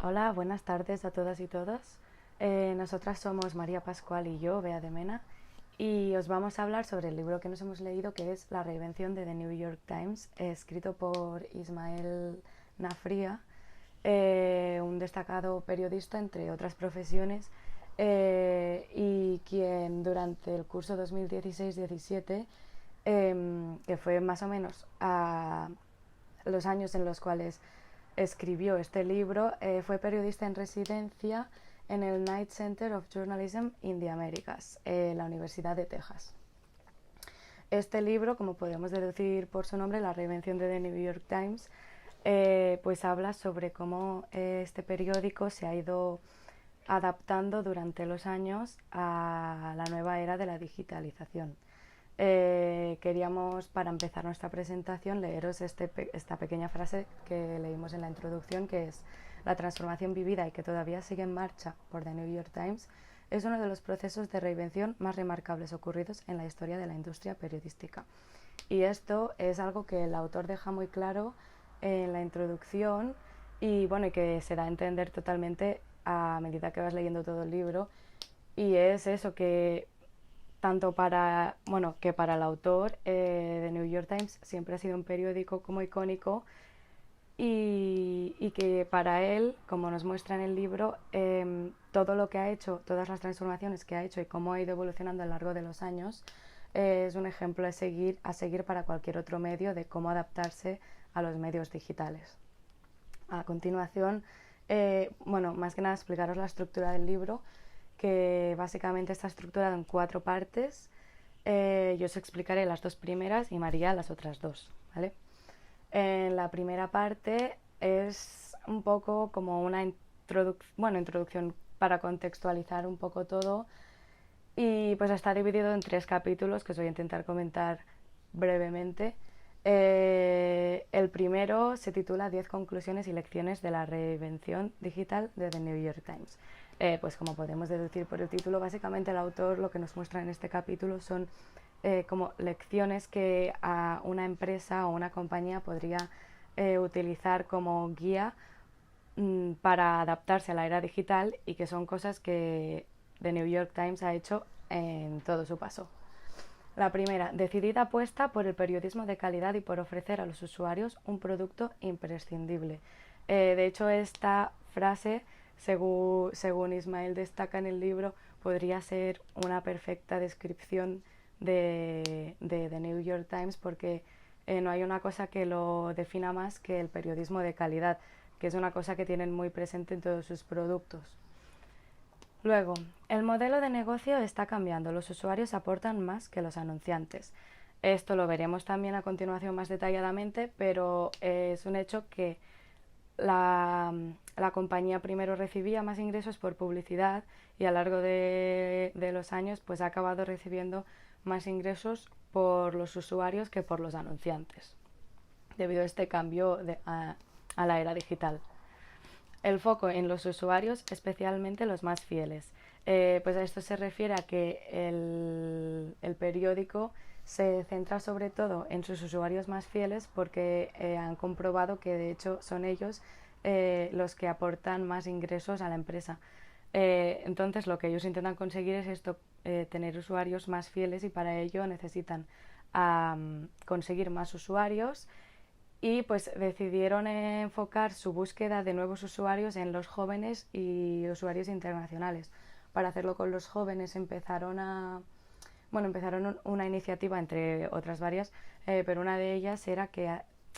Hola, buenas tardes a todas y todos. Nosotras somos María Pascual y yo, Bea de Mena, y os vamos a hablar sobre el libro que nos hemos leído, que es La reinvención de The New York Times, escrito por Ismael Nafria, un destacado periodista, entre otras profesiones, y quien durante el curso 2016-17, que fue más o menos a los años en los cuales escribió este libro, fue periodista en residencia en el Knight Center of Journalism in the Americas, la Universidad de Texas. Este libro, como podemos deducir por su nombre, La reinvención de The New York Times, pues habla sobre cómo este periódico se ha ido adaptando durante los años a la nueva era de la digitalización. Queríamos, para empezar nuestra presentación, leeros esta pequeña frase que leímos en la introducción, que es: la transformación vivida y que todavía sigue en marcha por The New York Times es uno de los procesos de reinvención más remarcables ocurridos en la historia de la industria periodística. Y esto es algo que el autor deja muy claro en la introducción y bueno, y que se da a entender totalmente a medida que vas leyendo todo el libro. Y es eso, que tanto para, bueno, que para el autor, The New York Times siempre ha sido un periódico como icónico, y que para él, como nos muestra en el libro, todo lo que ha hecho, todas las transformaciones que ha hecho y cómo ha ido evolucionando a lo largo de los años, es un ejemplo a seguir para cualquier otro medio de cómo adaptarse a los medios digitales. A continuación, bueno, más que nada explicaros la estructura del libro, que básicamente está estructurado en 4 partes. Yo os explicaré las 2 primeras y María las otras 2, ¿vale? En la primera parte es un poco como una introducción para contextualizar un poco todo, y pues está dividido en 3 capítulos que os voy a intentar comentar brevemente. El primero se titula 10 conclusiones y lecciones de la reinvención digital de The New York Times. Pues como podemos deducir por el título, básicamente el autor lo que nos muestra en este capítulo son como lecciones que a una empresa o una compañía podría utilizar como guía para adaptarse a la era digital, y que son cosas que The New York Times ha hecho en todo su paso. La primera: decidida apuesta por el periodismo de calidad y por ofrecer a los usuarios un producto imprescindible. De hecho, esta frase, según Ismael destaca en el libro, podría ser una perfecta descripción de The New York Times, porque no hay una cosa que lo defina más que el periodismo de calidad, que es una cosa que tienen muy presente en todos sus productos. Luego, el modelo de negocio está cambiando, los usuarios aportan más que los anunciantes. Esto lo veremos también a continuación más detalladamente, pero es un hecho que la compañía primero recibía más ingresos por publicidad, y a lo largo de los años pues ha acabado recibiendo más ingresos por los usuarios que por los anunciantes, debido a este cambio a la era digital. El foco en los usuarios, especialmente los más fieles. Pues a esto se refiere a que el periódico se centra sobre todo en sus usuarios más fieles, porque han comprobado que de hecho son ellos los que aportan más ingresos a la empresa. Entonces lo que ellos intentan conseguir es esto, tener usuarios más fieles, y para ello necesitan conseguir más usuarios, y pues decidieron enfocar su búsqueda de nuevos usuarios en los jóvenes y usuarios internacionales. Para hacerlo con los jóvenes empezaron una iniciativa, entre otras varias, pero una de ellas era que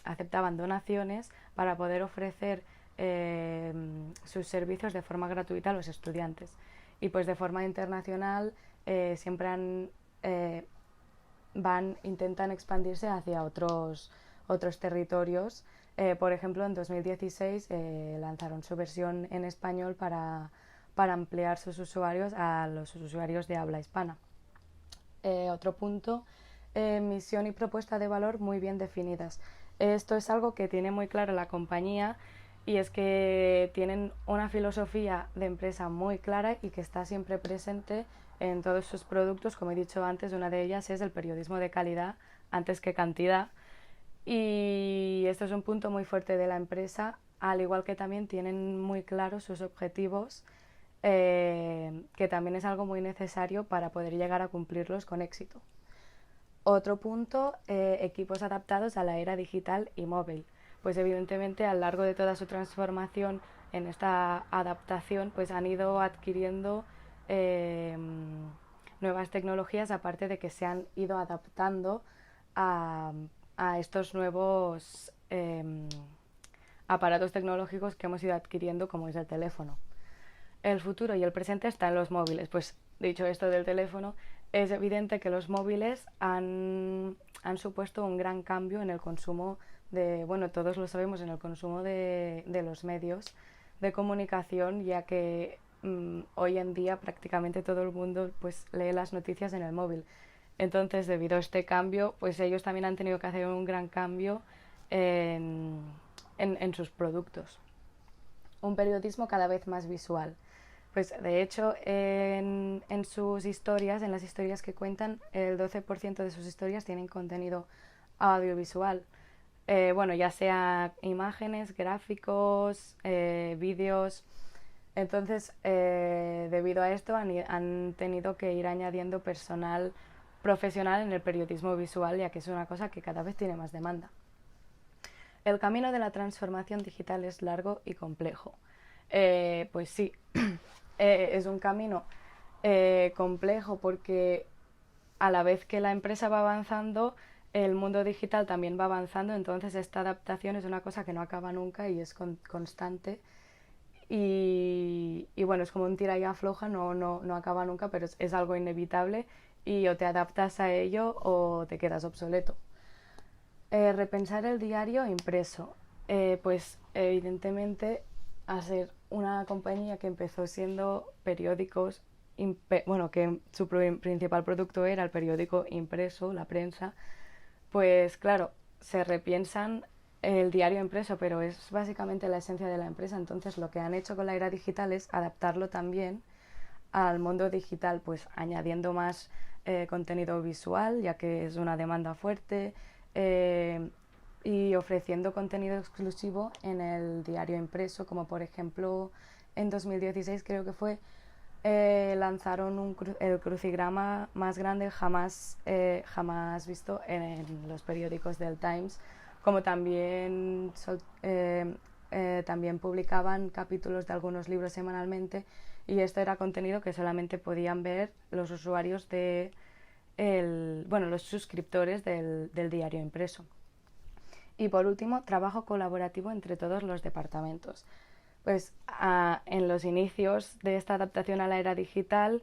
aceptaban donaciones para poder ofrecer sus servicios de forma gratuita a los estudiantes. Y pues de forma internacional siempre intentan expandirse hacia otros territorios. Por ejemplo, en 2016 lanzaron su versión en español para ampliar sus usuarios a los usuarios de habla hispana. Otro punto: misión y propuesta de valor muy bien definidas. Esto es algo que tiene muy claro la compañía, y es que tienen una filosofía de empresa muy clara y que está siempre presente en todos sus productos. Como he dicho antes, una de ellas es el periodismo de calidad antes que cantidad, y esto es un punto muy fuerte de la empresa, al igual que también tienen muy claros sus objetivos, que también es algo muy necesario para poder llegar a cumplirlos con éxito. Otro punto, equipos adaptados a la era digital y móvil. Pues evidentemente a lo largo de toda su transformación en esta adaptación pues han ido adquiriendo eh, nuevas tecnologías, aparte de que se han ido adaptando a, a estos nuevos aparatos tecnológicos que hemos ido adquiriendo, como es el teléfono. El futuro y el presente están en los móviles. Pues dicho esto del teléfono, es evidente que los móviles han supuesto un gran cambio en el consumo de, bueno, todos lo sabemos, en el consumo de los medios de comunicación, ya que hoy en día prácticamente todo el mundo pues lee las noticias en el móvil. Entonces, debido a este cambio, pues ellos también han tenido que hacer un gran cambio en, en sus productos. Un periodismo cada vez más visual. Pues de hecho, en sus historias, en las historias que cuentan, el 12% de sus historias tienen contenido audiovisual. Bueno, ya sea imágenes, gráficos, vídeos. Entonces, debido a esto, han tenido que ir añadiendo personal profesional en el periodismo visual, ya que es una cosa que cada vez tiene más demanda. El camino de la transformación digital es largo y complejo. Pues sí, es un camino complejo porque a la vez que la empresa va avanzando, el mundo digital también va avanzando, entonces esta adaptación es una cosa que no acaba nunca y es constante. Y bueno, es como un tira y afloja, no acaba nunca, pero es algo inevitable y o te adaptas a ello o te quedas obsoleto. Repensar el diario impreso. Pues evidentemente, a ser una compañía que empezó siendo periódicos, bueno, que su principal producto era el periódico impreso, la prensa, pues claro, se repiensan el diario impreso, pero es básicamente la esencia de la empresa. Entonces lo que han hecho con la era digital es adaptarlo también al mundo digital, pues añadiendo más contenido visual, ya que es una demanda fuerte, eh, y ofreciendo contenido exclusivo en el diario impreso, como por ejemplo en 2016 creo que fue, lanzaron el crucigrama más grande jamás visto en los periódicos del Times, como también también publicaban capítulos de algunos libros semanalmente, y esto era contenido que solamente podían ver los usuarios bueno, los suscriptores del diario impreso. Y por último, trabajo colaborativo entre todos los departamentos. Pues en los inicios de esta adaptación a la era digital,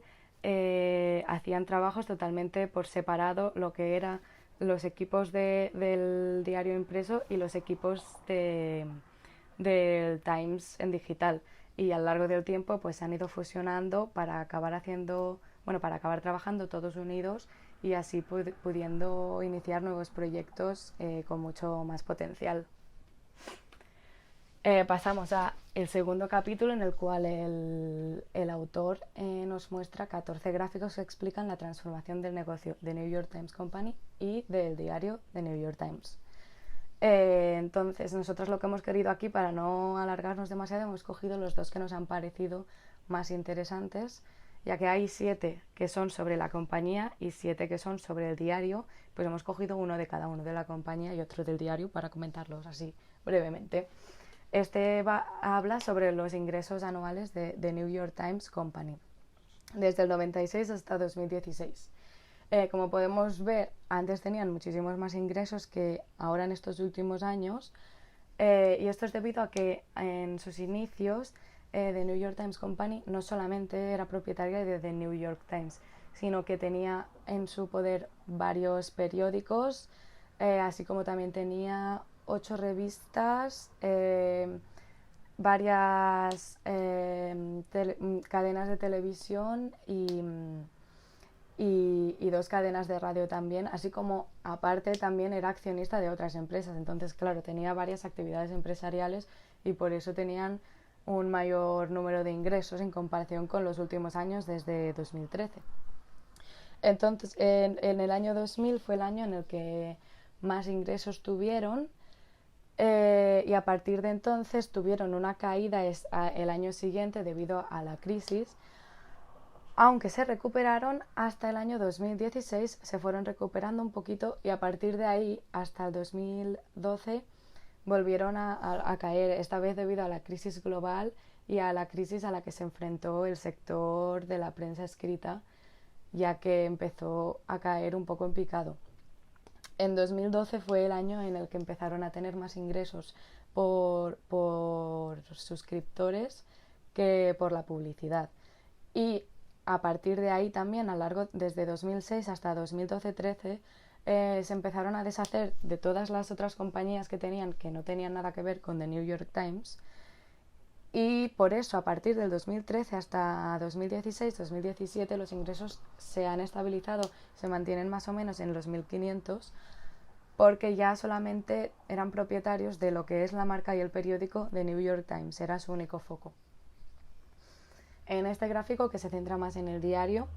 hacían trabajos totalmente por separado, lo que eran los equipos del diario impreso y los equipos del Times en digital, y a lo largo del tiempo pues se han ido fusionando para acabar para acabar trabajando todos unidos y así pudiendo iniciar nuevos proyectos con mucho más potencial. Pasamos a el segundo capítulo, en el cual el autor nos muestra 14 gráficos que explican la transformación del negocio de New York Times Company y del diario The New York Times. Entonces, nosotros lo que hemos querido aquí, para no alargarnos demasiado, hemos cogido los dos que nos han parecido más interesantes, ya que hay 7 que son sobre la compañía y 7 que son sobre el diario. Pues hemos cogido uno de cada uno, de la compañía y otro del diario, para comentarlos así brevemente. Este habla sobre los ingresos anuales de New York Times Company desde el 96 hasta 2016. Como podemos ver, antes tenían muchísimos más ingresos que ahora en estos últimos años, y esto es debido a que en sus inicios The New York Times Company no solamente era propietaria de The New York Times, sino que tenía en su poder varios periódicos, así como también tenía 8 revistas, varias cadenas de televisión y 2 cadenas de radio también, así como aparte también era accionista de otras empresas. Entonces, claro, tenía varias actividades empresariales y por eso tenían un mayor número de ingresos en comparación con los últimos años desde 2013. Entonces, en el año 2000 fue el año en el que más ingresos tuvieron, Y a partir de entonces tuvieron una caída el año siguiente debido a la crisis, aunque se recuperaron hasta el año 2016, se fueron recuperando un poquito y a partir de ahí hasta el 2012 volvieron a caer, esta vez debido a la crisis global y a la crisis a la que se enfrentó el sector de la prensa escrita, ya que empezó a caer un poco en picado. En 2012 fue el año en el que empezaron a tener más ingresos por suscriptores que por la publicidad. Y a partir de ahí también, desde 2006 hasta 2012-13, se empezaron a deshacer de todas las otras compañías que tenían, que no tenían nada que ver con The New York Times. Y por eso, a partir del 2013 hasta 2016-2017, los ingresos se han estabilizado, se mantienen más o menos en los 1.500, porque ya solamente eran propietarios de lo que es la marca y el periódico de New York Times, era su único foco. En este gráfico, que se centra más en el diario,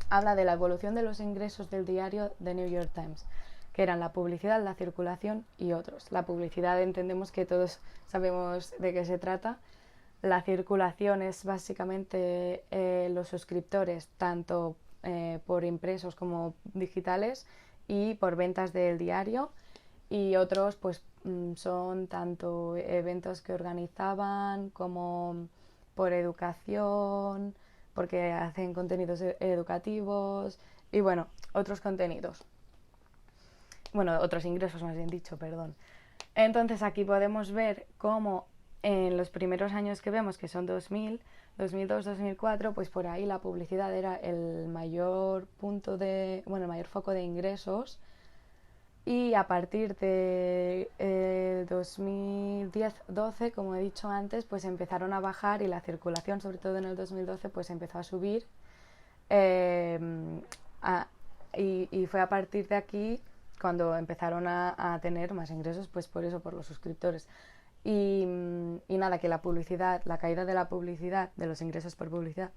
habla de la evolución de los ingresos del diario The New York Times, que eran la publicidad, la circulación y otros. La publicidad entendemos que todos sabemos de qué se trata. La circulación es básicamente los suscriptores, tanto por impresos como digitales, y por ventas del diario. Y otros pues son tanto eventos que organizaban como por educación, porque hacen contenidos educativos y bueno, otros contenidos. Bueno, otros ingresos más bien dicho, perdón. Entonces aquí podemos ver cómo en los primeros años que vemos, que son 2000, 2002, 2004, pues por ahí la publicidad era el mayor el mayor foco de ingresos. Y a partir de 2010-12, como he dicho antes, pues empezaron a bajar y la circulación, sobre todo en el 2012, pues empezó a subir. Eh, y fue a partir de aquí cuando empezaron a tener más ingresos, pues por eso, por los suscriptores. Y nada, que la publicidad, la caída de la publicidad, de los ingresos por publicidad,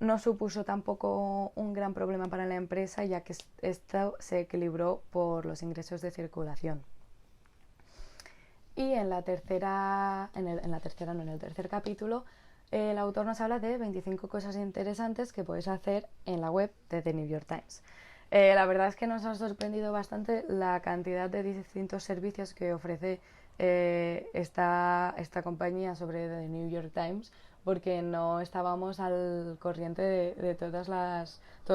no supuso tampoco un gran problema para la empresa, ya que esto se equilibró por los ingresos de circulación. Y en el tercer capítulo, el autor nos habla de 25 cosas interesantes que puedes hacer en la web de The New York Times. La verdad es que nos ha sorprendido bastante la cantidad de distintos servicios que ofrece esta compañía sobre The New York Times, porque no estábamos al corriente de todos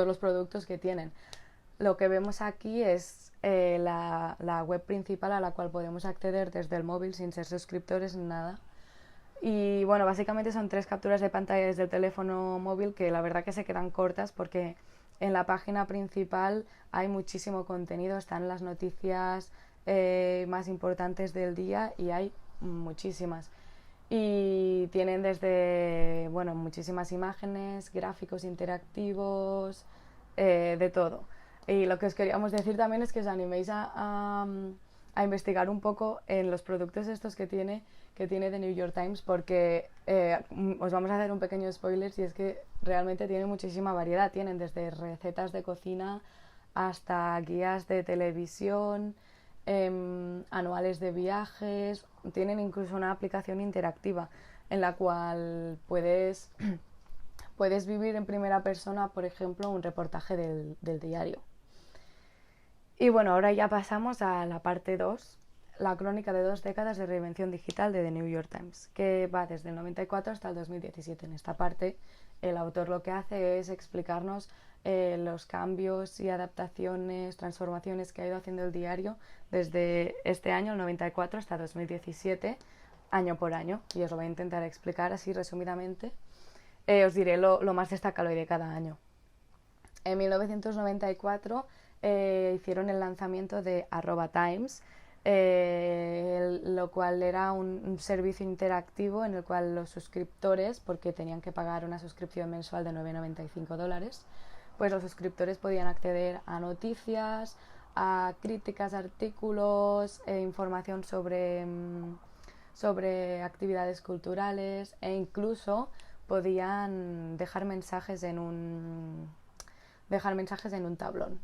los productos que tienen. Lo que vemos aquí es la web principal a la cual podemos acceder desde el móvil sin ser suscriptores ni nada. Y bueno, básicamente son 3 capturas de pantalla desde el teléfono móvil que la verdad que se quedan cortas porque en la página principal hay muchísimo contenido, están las noticias más importantes del día y hay muchísimas. Y tienen desde, bueno, muchísimas imágenes, gráficos interactivos, de todo. Y lo que os queríamos decir también es que os animéis a investigar un poco en los productos estos que tiene The New York Times, porque os vamos a hacer un pequeño spoiler, si es que realmente tiene muchísima variedad. Tienen desde recetas de cocina hasta guías de televisión, anuales de viajes, tienen incluso una aplicación interactiva en la cual puedes vivir en primera persona, por ejemplo, un reportaje del diario. Y bueno, ahora ya pasamos a la parte 2, la crónica de 2 décadas de reinvención digital de The New York Times, que va desde el 94 hasta el 2017. En esta parte, el autor lo que hace es explicarnos los cambios y adaptaciones, transformaciones que ha ido haciendo el diario desde este año, el 94, hasta 2017, año por año. Y os lo voy a intentar explicar así resumidamente. Os diré lo más destacado de cada año. En 1994 hicieron el lanzamiento de @Times, lo cual era un servicio interactivo en el cual los suscriptores, porque tenían que pagar una suscripción mensual de $9,95, pues los suscriptores podían acceder a noticias, a críticas, artículos, información sobre actividades culturales e incluso podían dejar mensajes en un tablón.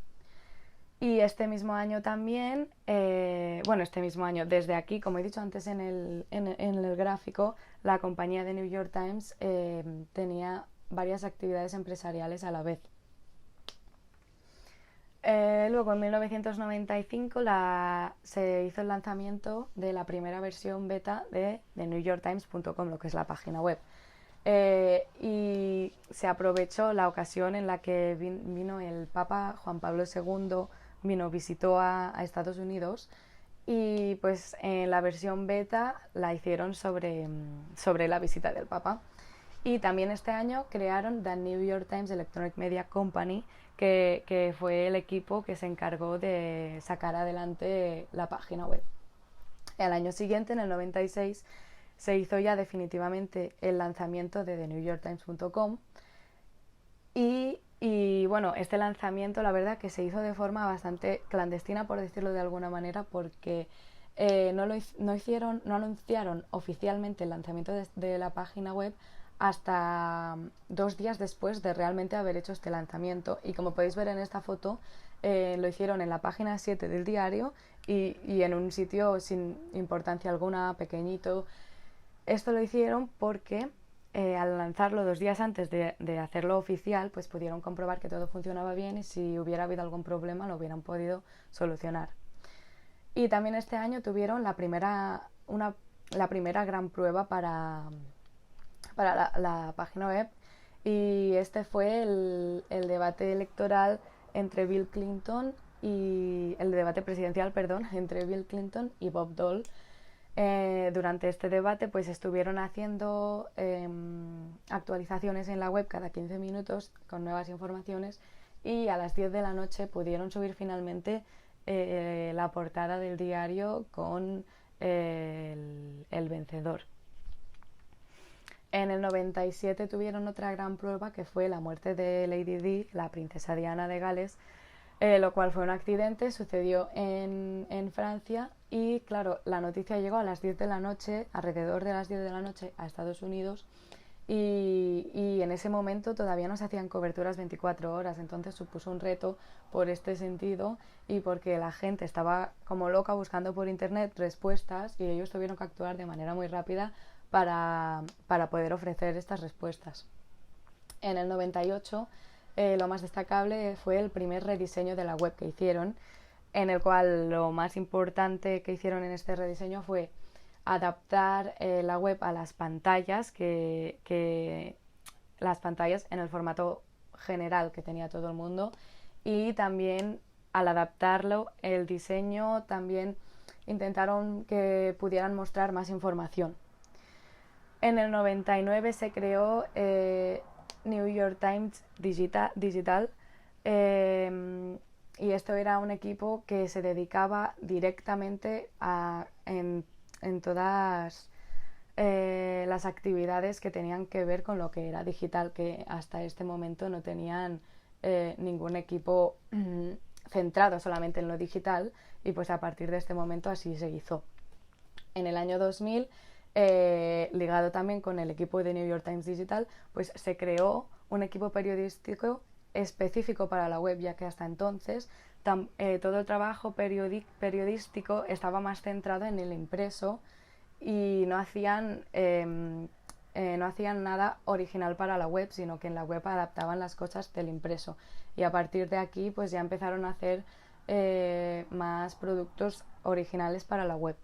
Y este mismo año también, este mismo año, desde aquí, como he dicho antes en el gráfico, la compañía de New York Times tenía varias actividades empresariales a la vez. Luego, en 1995, se hizo el lanzamiento de la primera versión beta de NewYorkTimes.com, lo que es la página web. Y se aprovechó la ocasión en la que vino el Papa Juan Pablo II, visitó a Estados Unidos, y pues en la versión beta la hicieron sobre la visita del Papa. Y también este año crearon The New York Times Electronic Media Company, que fue el equipo que se encargó de sacar adelante la página web. El año siguiente, en el 96, se hizo ya definitivamente el lanzamiento de TheNewYorkTimes.com y bueno, este lanzamiento la verdad que se hizo de forma bastante clandestina, por decirlo de alguna manera, porque no anunciaron oficialmente el lanzamiento de la página web hasta 2 días después de realmente haber hecho este lanzamiento. Y como podéis ver en esta foto, lo hicieron en la página 7 del diario y en un sitio sin importancia alguna, pequeñito. Esto lo hicieron porque al lanzarlo 2 días antes de hacerlo oficial, pues pudieron comprobar que todo funcionaba bien y si hubiera habido algún problema lo hubieran podido solucionar. Y también este año tuvieron la primera gran prueba para la página web, y este fue el debate electoral entre Bill Clinton y el debate presidencial, perdón, entre Bill Clinton y Bob Dole. Durante este debate pues estuvieron haciendo actualizaciones en la web cada 15 minutos con nuevas informaciones, y a las 10 de la noche pudieron subir finalmente la portada del diario con el vencedor. En el 97 tuvieron otra gran prueba, que fue la muerte de Lady Di, la princesa Diana de Gales, lo cual fue un accidente, sucedió en Francia, y claro, la noticia llegó a las 10 de la noche, alrededor de las 10 de la noche, a Estados Unidos, y en ese momento todavía no se hacían coberturas 24 horas, entonces supuso un reto por este sentido, y porque la gente estaba como loca buscando por internet respuestas, y ellos tuvieron que actuar de manera muy rápida para poder ofrecer estas respuestas. En el 98 lo más destacable fue el primer rediseño de la web que hicieron, en el cual lo más importante que hicieron en este rediseño fue adaptar la web a las pantallas, que las pantallas en el formato general que tenía todo el mundo, y también al adaptarlo el diseño también intentaron que pudieran mostrar más información. En el 99 se creó New York Times Digital, y esto era un equipo que se dedicaba directamente en todas las actividades que tenían que ver con lo que era digital, que hasta este momento no tenían ningún equipo centrado solamente en lo digital, y pues a partir de este momento así se hizo. En el año 2000, ligado también con el equipo de New York Times Digital, pues se creó un equipo periodístico específico para la web, ya que hasta entonces todo el trabajo periodístico estaba más centrado en el impreso, y no hacían nada original para la web, sino que en la web adaptaban las cosas del impreso, y a partir de aquí pues ya empezaron a hacer más productos originales para la web.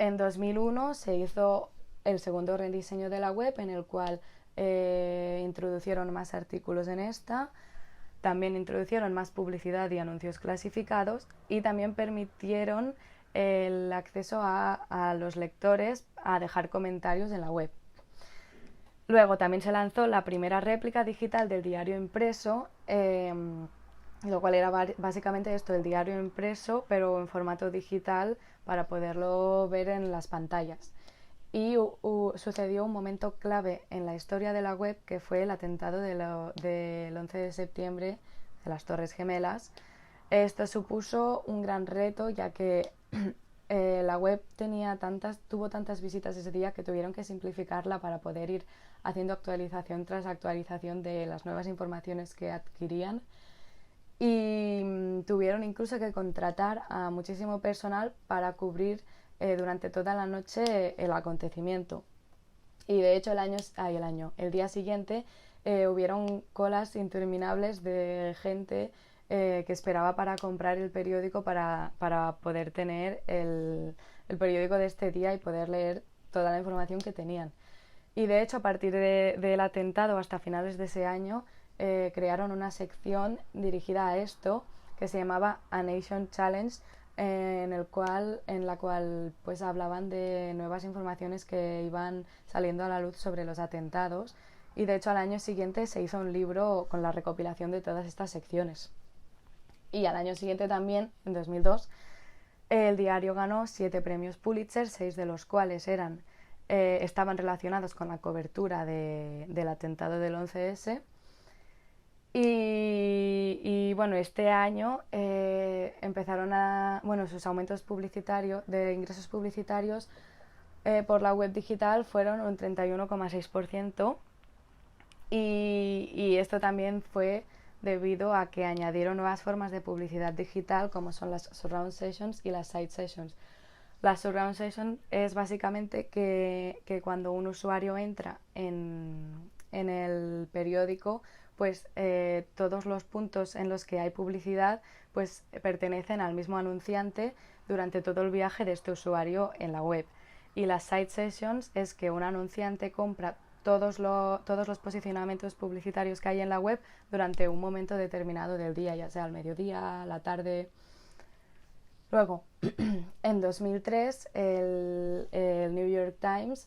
En 2001 se hizo el segundo rediseño de la web, en el cual introducieron más artículos en esta, también introducieron más publicidad y anuncios clasificados, y también permitieron el acceso a los lectores a dejar comentarios en la web. Luego también se lanzó la primera réplica digital del diario impreso, lo cual era básicamente esto, el diario impreso pero en formato digital para poderlo ver en las pantallas. Y sucedió un momento clave en la historia de la web, que fue el atentado del 11 de septiembre de las Torres Gemelas. Esto supuso un gran reto, ya que la web tuvo tantas visitas ese día que tuvieron que simplificarla para poder ir haciendo actualización tras actualización de las nuevas informaciones que adquirían. y tuvieron incluso que contratar a muchísimo personal para cubrir durante toda la noche el acontecimiento. Y de hecho el día siguiente hubieron colas interminables de gente que esperaba para comprar el periódico para poder tener el periódico de este día y poder leer toda la información que tenían. Y de hecho, a partir del atentado hasta finales de ese año, crearon una sección dirigida a esto que se llamaba A Nation Challenge, en la cual pues hablaban de nuevas informaciones que iban saliendo a la luz sobre los atentados, y de hecho al año siguiente se hizo un libro con la recopilación de todas estas secciones. Y al año siguiente también, en 2002, el diario ganó 7 premios Pulitzer, 6 de los cuales estaban relacionados con la cobertura del atentado del 11S. Y bueno, este año empezaron sus aumentos de ingresos publicitarios por la web digital fueron un 31,6%, y esto también fue debido a que añadieron nuevas formas de publicidad digital como son las surround sessions y las side sessions. La surround session es básicamente que cuando un usuario entra en el periódico, pues todos los puntos en los que hay publicidad pues pertenecen al mismo anunciante durante todo el viaje de este usuario en la web. Y las side sessions es que un anunciante compra todos los posicionamientos publicitarios que hay en la web durante un momento determinado del día, ya sea al mediodía, a la tarde. Luego, en 2003, el New York Times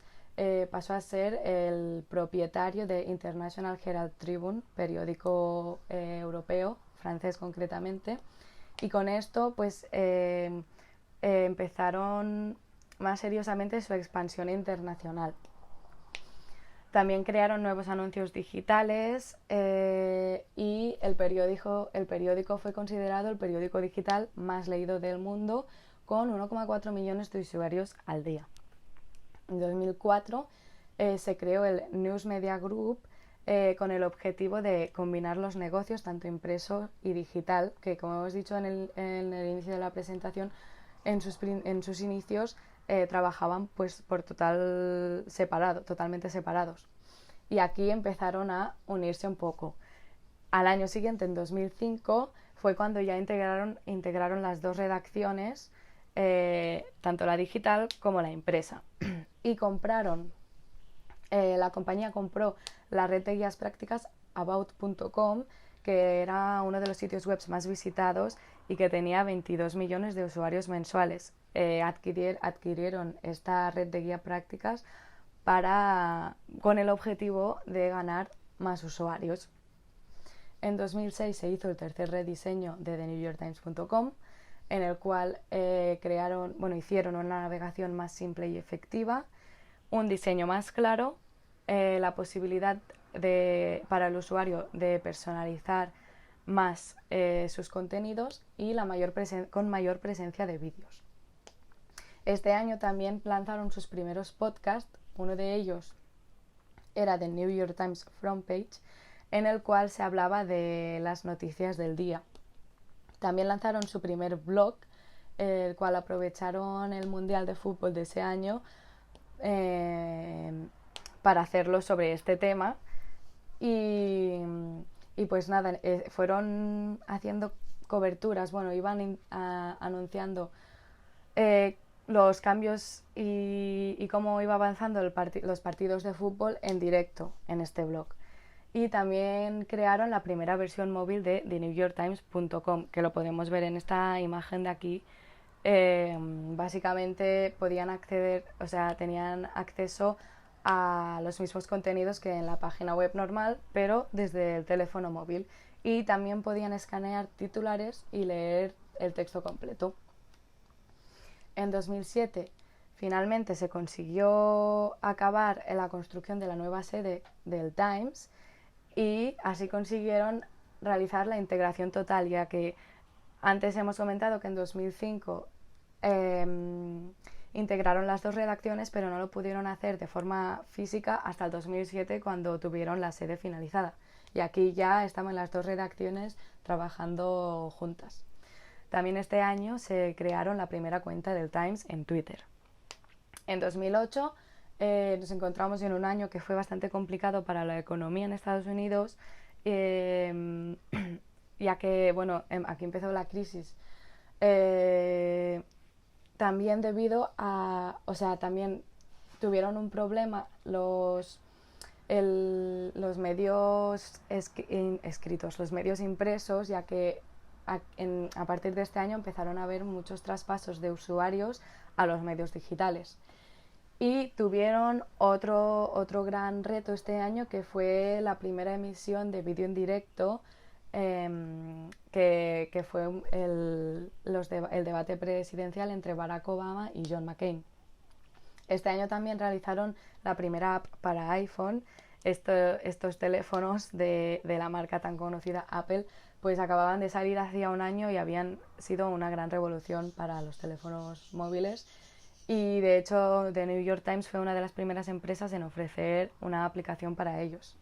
pasó a ser el propietario de International Herald Tribune, periódico europeo, francés concretamente, y con esto pues empezaron más seriosamente su expansión internacional. También crearon nuevos anuncios digitales y el periódico fue considerado el periódico digital más leído del mundo, con 1,4 millones de usuarios al día. En 2004 se creó el News Media Group con el objetivo de combinar los negocios tanto impreso y digital, que como hemos dicho en el inicio de la presentación, en sus inicios trabajaban pues totalmente separados. Y aquí empezaron a unirse un poco. Al año siguiente, en 2005, fue cuando ya integraron las dos redacciones, tanto la digital como la impresa. Y la compañía compró la red de guías prácticas About.com, que era uno de los sitios web más visitados y que tenía 22 millones de usuarios mensuales. Adquirieron esta red de guías prácticas con el objetivo de ganar más usuarios. En 2006 se hizo el tercer rediseño de TheNewYorkTimes.com, en el cual hicieron una navegación más simple y efectiva, un diseño más claro, la posibilidad para el usuario de personalizar más sus contenidos y con mayor presencia de vídeos. Este año también lanzaron sus primeros podcasts. Uno de ellos era The New York Times Front Page, en el cual se hablaba de las noticias del día. También lanzaron su primer blog, el cual aprovecharon el Mundial de Fútbol de ese año para hacerlo sobre este tema. Y pues nada, fueron haciendo coberturas, iban anunciando los cambios y cómo iba avanzando los partidos de fútbol en directo en este blog. Y también crearon la primera versión móvil de TheNewYorkTimes.com, que lo podemos ver en esta imagen de aquí. Básicamente tenían acceso a los mismos contenidos que en la página web normal, pero desde el teléfono móvil, y también podían escanear titulares y leer el texto completo. En 2007 finalmente se consiguió acabar en la construcción de la nueva sede del Times, y así consiguieron realizar la integración total, ya que antes hemos comentado que en 2005 integraron las dos redacciones, pero no lo pudieron hacer de forma física hasta el 2007, cuando tuvieron la sede finalizada. Y aquí ya estaban las dos redacciones trabajando juntas. También este año se crearon la primera cuenta del Times en Twitter. En 2008 nos encontramos en un año que fue bastante complicado para la economía en Estados Unidos, ya que, bueno, aquí empezó la crisis. También debido a, o sea, también tuvieron un problema los medios escritos, los medios impresos, ya que a partir de este año empezaron a haber muchos traspasos de usuarios a los medios digitales. Y tuvieron otro gran reto este año, que fue la primera emisión de vídeo en directo, que fue el debate presidencial entre Barack Obama y John McCain. Este año también realizaron la primera app para iPhone. Estos teléfonos de la marca tan conocida Apple pues acababan de salir hacía un año y habían sido una gran revolución para los teléfonos móviles. Y de hecho The New York Times fue una de las primeras empresas en ofrecer una aplicación para ellos.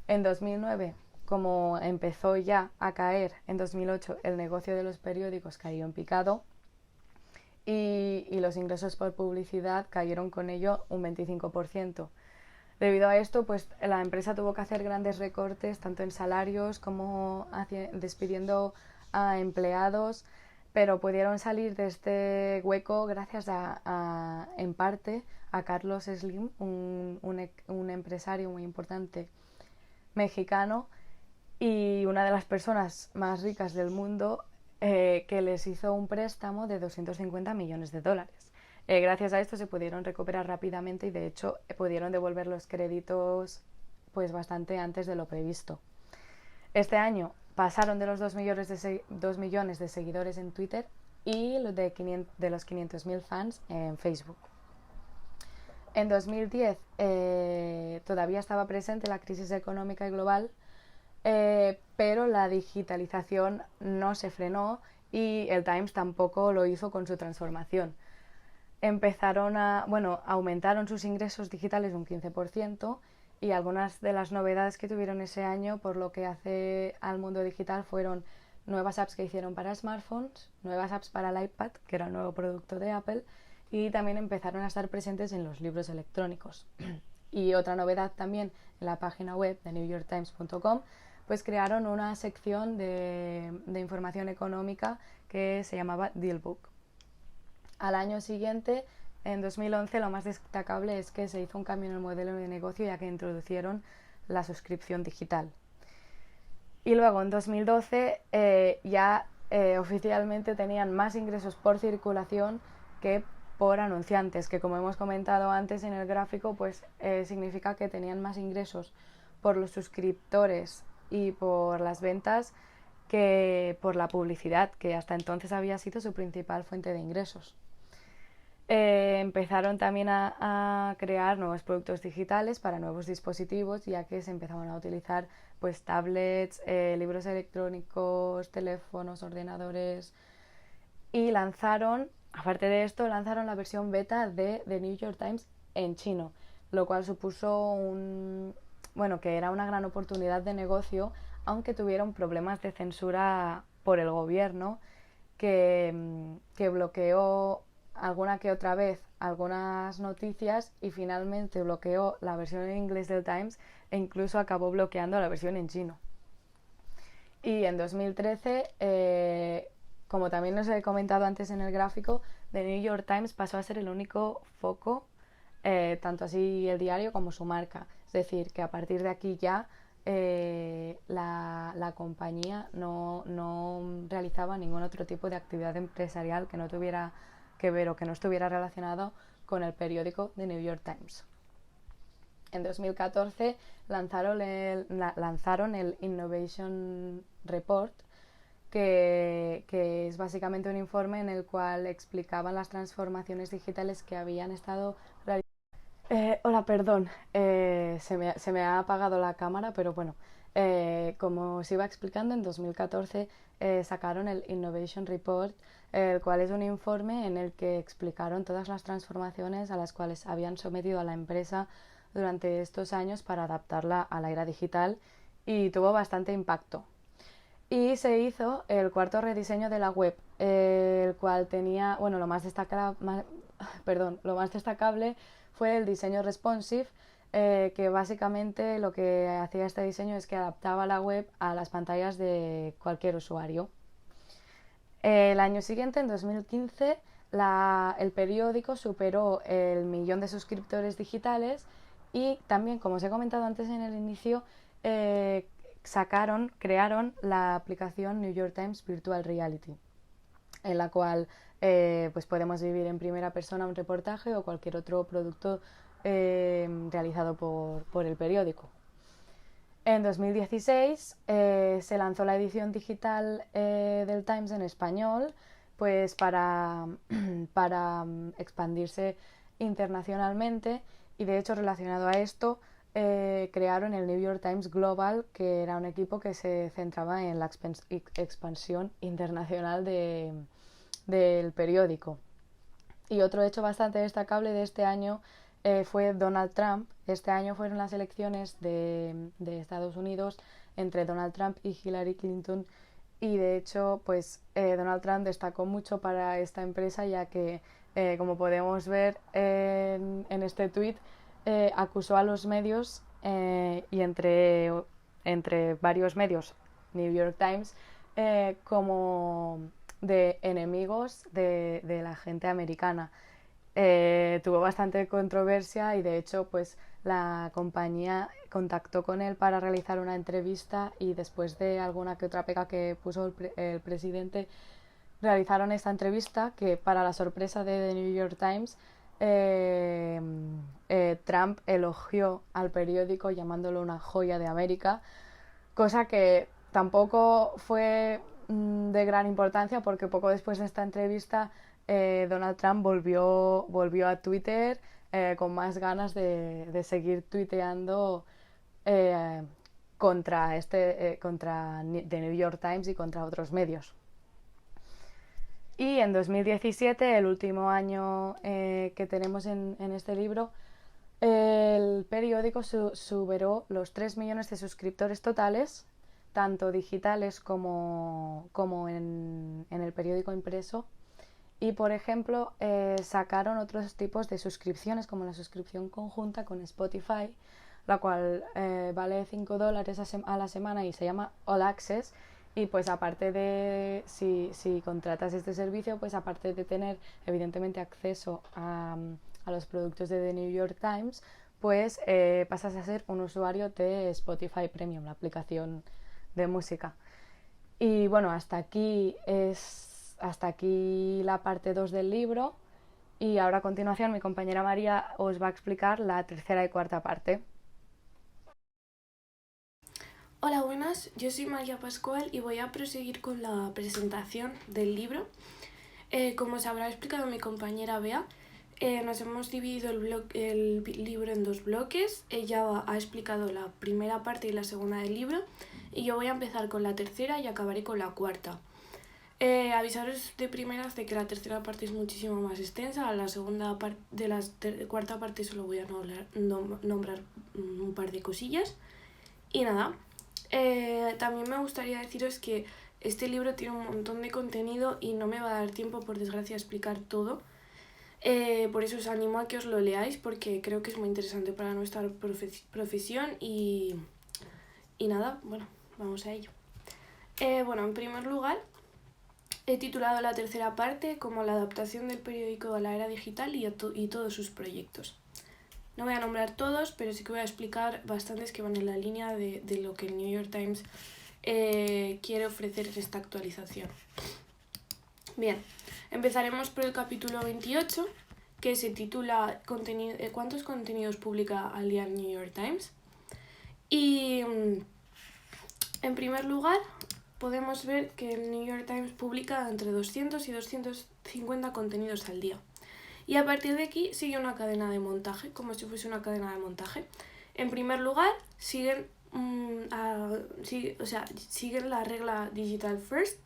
En 2009, como empezó ya a caer en 2008, el negocio de los periódicos cayó en picado y los ingresos por publicidad cayeron con ello un 25%. Debido a esto, pues la empresa tuvo que hacer grandes recortes tanto en salarios como despidiendo a empleados, pero pudieron salir de este hueco gracias en parte a Carlos Slim, un empresario muy importante mexicano y una de las personas más ricas del mundo, que les hizo un préstamo de 250 millones de dólares. Gracias a esto se pudieron recuperar rápidamente y de hecho pudieron devolver los créditos pues bastante antes de lo previsto. Este año pasaron de los 2 millones de seguidores en Twitter y de los 500.000 fans en Facebook. En 2010 todavía estaba presente la crisis económica y global, pero la digitalización no se frenó y el Times tampoco lo hizo con su transformación. Aumentaron sus ingresos digitales un 15% y algunas de las novedades que tuvieron ese año por lo que hace al mundo digital fueron nuevas apps que hicieron para smartphones, nuevas apps para el iPad, que era el nuevo producto de Apple, y también empezaron a estar presentes en los libros electrónicos. Y otra novedad también en la página web de newyorktimes.com, pues crearon una sección de información económica que se llamaba Dealbook. Al año siguiente, en 2011, lo más destacable es que se hizo un cambio en el modelo de negocio ya que introducieron la suscripción digital. Y luego, en 2012, oficialmente tenían más ingresos por circulación que por anunciantes, que como hemos comentado antes en el gráfico, pues significa que tenían más ingresos por los suscriptores y por las ventas que por la publicidad, que hasta entonces había sido su principal fuente de ingresos. Empezaron también a crear nuevos productos digitales para nuevos dispositivos, ya que se empezaban a utilizar pues tablets, libros electrónicos, teléfonos, ordenadores, y aparte de esto, lanzaron la versión beta de The New York Times en chino, lo cual supuso que era una gran oportunidad de negocio, aunque tuvieron problemas de censura por el gobierno que bloqueó alguna que otra vez algunas noticias y finalmente bloqueó la versión en inglés del Times e incluso acabó bloqueando la versión en chino. Y en 2013, como también os he comentado antes en el gráfico, The New York Times pasó a ser el único foco, tanto así el diario como su marca. Es decir, que a partir de aquí ya la compañía no realizaba ningún otro tipo de actividad empresarial que no tuviera que ver o que no estuviera relacionado con el periódico The New York Times. En 2014 lanzaron el Innovation Report, que es básicamente un informe en el cual explicaban las transformaciones digitales que habían estado realizando. Hola, perdón, se me ha apagado la cámara, pero bueno, como os iba explicando, en 2014 sacaron el Innovation Report, el cual es un informe en el que explicaron todas las transformaciones a las cuales habían sometido a la empresa durante estos años para adaptarla a la era digital y tuvo bastante impacto. Y se hizo el cuarto rediseño de la web, el cual tenía, bueno, lo más destacable fue el diseño responsive, que básicamente lo que hacía este diseño es que adaptaba la web a las pantallas de cualquier usuario. El año siguiente, en 2015, el periódico superó el 1.000.000 de suscriptores digitales y también, como os he comentado antes en el inicio, crearon la aplicación New York Times Virtual Reality, en la cual pues podemos vivir en primera persona un reportaje o cualquier otro producto realizado por el periódico. En 2016 se lanzó la edición digital del Times en español, pues para expandirse internacionalmente, y de hecho, relacionado a esto, crearon el New York Times Global, que era un equipo que se centraba en la expansión internacional del periódico. Y otro hecho bastante destacable de este año fue Donald Trump. Este año fueron las elecciones de Estados Unidos entre Donald Trump y Hillary Clinton, y de hecho pues Donald Trump destacó mucho para esta empresa, ya que como podemos ver en este tuit, acusó a los medios y entre varios medios, New York Times, como de enemigos de la gente americana. Tuvo bastante controversia y de hecho pues la compañía contactó con él para realizar una entrevista, y después de alguna que otra pega que puso el presidente, realizaron esta entrevista que, para la sorpresa de The New York Times, Trump elogió al periódico llamándolo una joya de América, cosa que tampoco fue de gran importancia, porque poco después de esta entrevista Donald Trump volvió a Twitter con más ganas de seguir tuiteando eh, contra The New York Times y contra otros medios. Y en 2017, el último año que tenemos en este libro, el periódico superó los 3 millones de suscriptores totales, tanto digitales como en el periódico impreso. Y, por ejemplo, sacaron otros tipos de suscripciones, como la suscripción conjunta con Spotify, la cual vale $5 a la semana y se llama All Access. Y pues aparte de, si contratas este servicio, pues aparte de tener evidentemente acceso a los productos de The New York Times, pues pasas a ser un usuario de Spotify Premium, la aplicación de música. Y bueno, hasta aquí la parte 2 del libro, y ahora a continuación mi compañera María os va a explicar la tercera y cuarta parte. Hola, buenas, yo soy María Pascual y voy a proseguir con la presentación del libro. Como os habrá explicado mi compañera Bea, nos hemos dividido el libro en 2 bloques. Ella ha explicado la primera parte y la segunda del libro, y yo voy a empezar con la tercera y acabaré con la cuarta. Avisaros de primeras de que la tercera parte es muchísimo más extensa. La segunda de la cuarta parte solo voy a nombrar un par de cosillas. Y nada, también me gustaría deciros que este libro tiene un montón de contenido y no me va a dar tiempo, por desgracia, a explicar todo. Por eso os animo a que os lo leáis, porque creo que es muy interesante para nuestra profesión y nada, bueno, vamos a ello. Bueno, en primer lugar, he titulado la tercera parte como la adaptación del periódico a la era digital y todos sus proyectos. No voy a nombrar todos, pero sí que voy a explicar bastantes que van en la línea de lo que el New York Times quiere ofrecer en esta actualización. Bien, empezaremos por el capítulo 28, que se titula ¿Cuántos contenidos publica al día el New York Times? Y en primer lugar, podemos ver que el New York Times publica entre 200 y 250 contenidos al día. Y a partir de aquí sigue una cadena de montaje, como si fuese una cadena de montaje. En primer lugar, siguen la regla Digital First.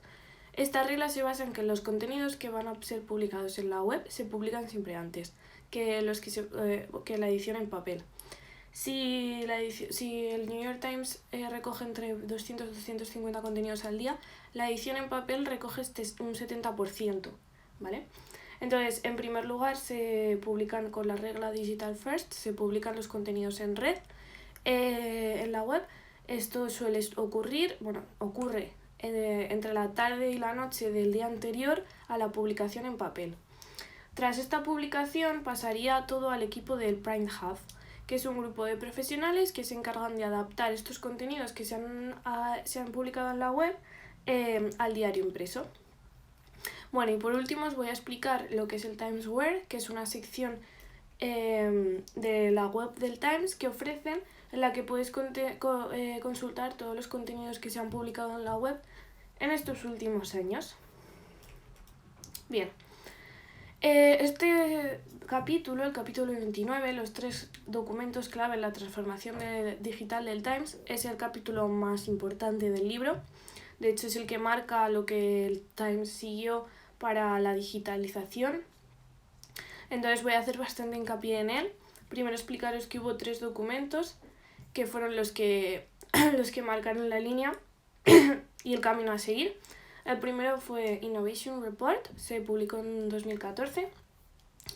Esta regla se basa en que los contenidos que van a ser publicados en la web se publican siempre antes que la edición en papel. Si el New York Times recoge entre 200 y 250 contenidos al día, la edición en papel recoge un 70%, ¿vale? Entonces, en primer lugar, se publican con la regla Digital First, se publican los contenidos en red, en la web. Esto suele ocurre entre la tarde y la noche del día anterior a la publicación en papel. Tras esta publicación pasaría todo al equipo del Prime Hub, que es un grupo de profesionales que se encargan de adaptar estos contenidos que se han publicado en la web al diario impreso. Bueno, y por último os voy a explicar lo que es el Timesware, que es una sección de la web del Times que ofrecen, en la que puedes consultar todos los contenidos que se han publicado en la web en estos últimos años. Bien, este capítulo, el capítulo 29, los 3 documentos clave en la transformación digital del Times, es el capítulo más importante del libro. De hecho, es el que marca lo que el Times siguió para la digitalización. Entonces voy a hacer bastante hincapié en él. Primero explicaros que hubo 3 documentos que fueron los que marcaron la línea y el camino a seguir. El primero fue Innovation Report, se publicó en 2014.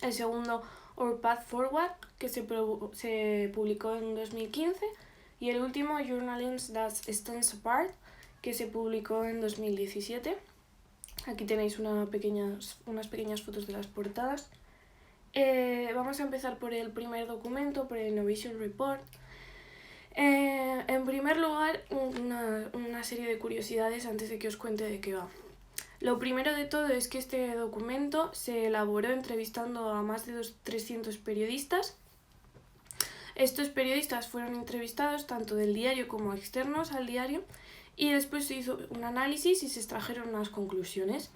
El segundo, Our Path Forward, que se publicó en 2015. Y el último, Journalism That Stands Apart, que se publicó en 2017. Aquí tenéis unas pequeñas fotos de las portadas. Vamos a empezar por el primer documento, por el Innovation Report. En primer lugar, una serie de curiosidades antes de que os cuente de qué va. Lo primero de todo es que este documento se elaboró entrevistando a más de 300 periodistas. Estos periodistas fueron entrevistados tanto del diario como externos al diario, y después se hizo un análisis y se extrajeron unas conclusiones.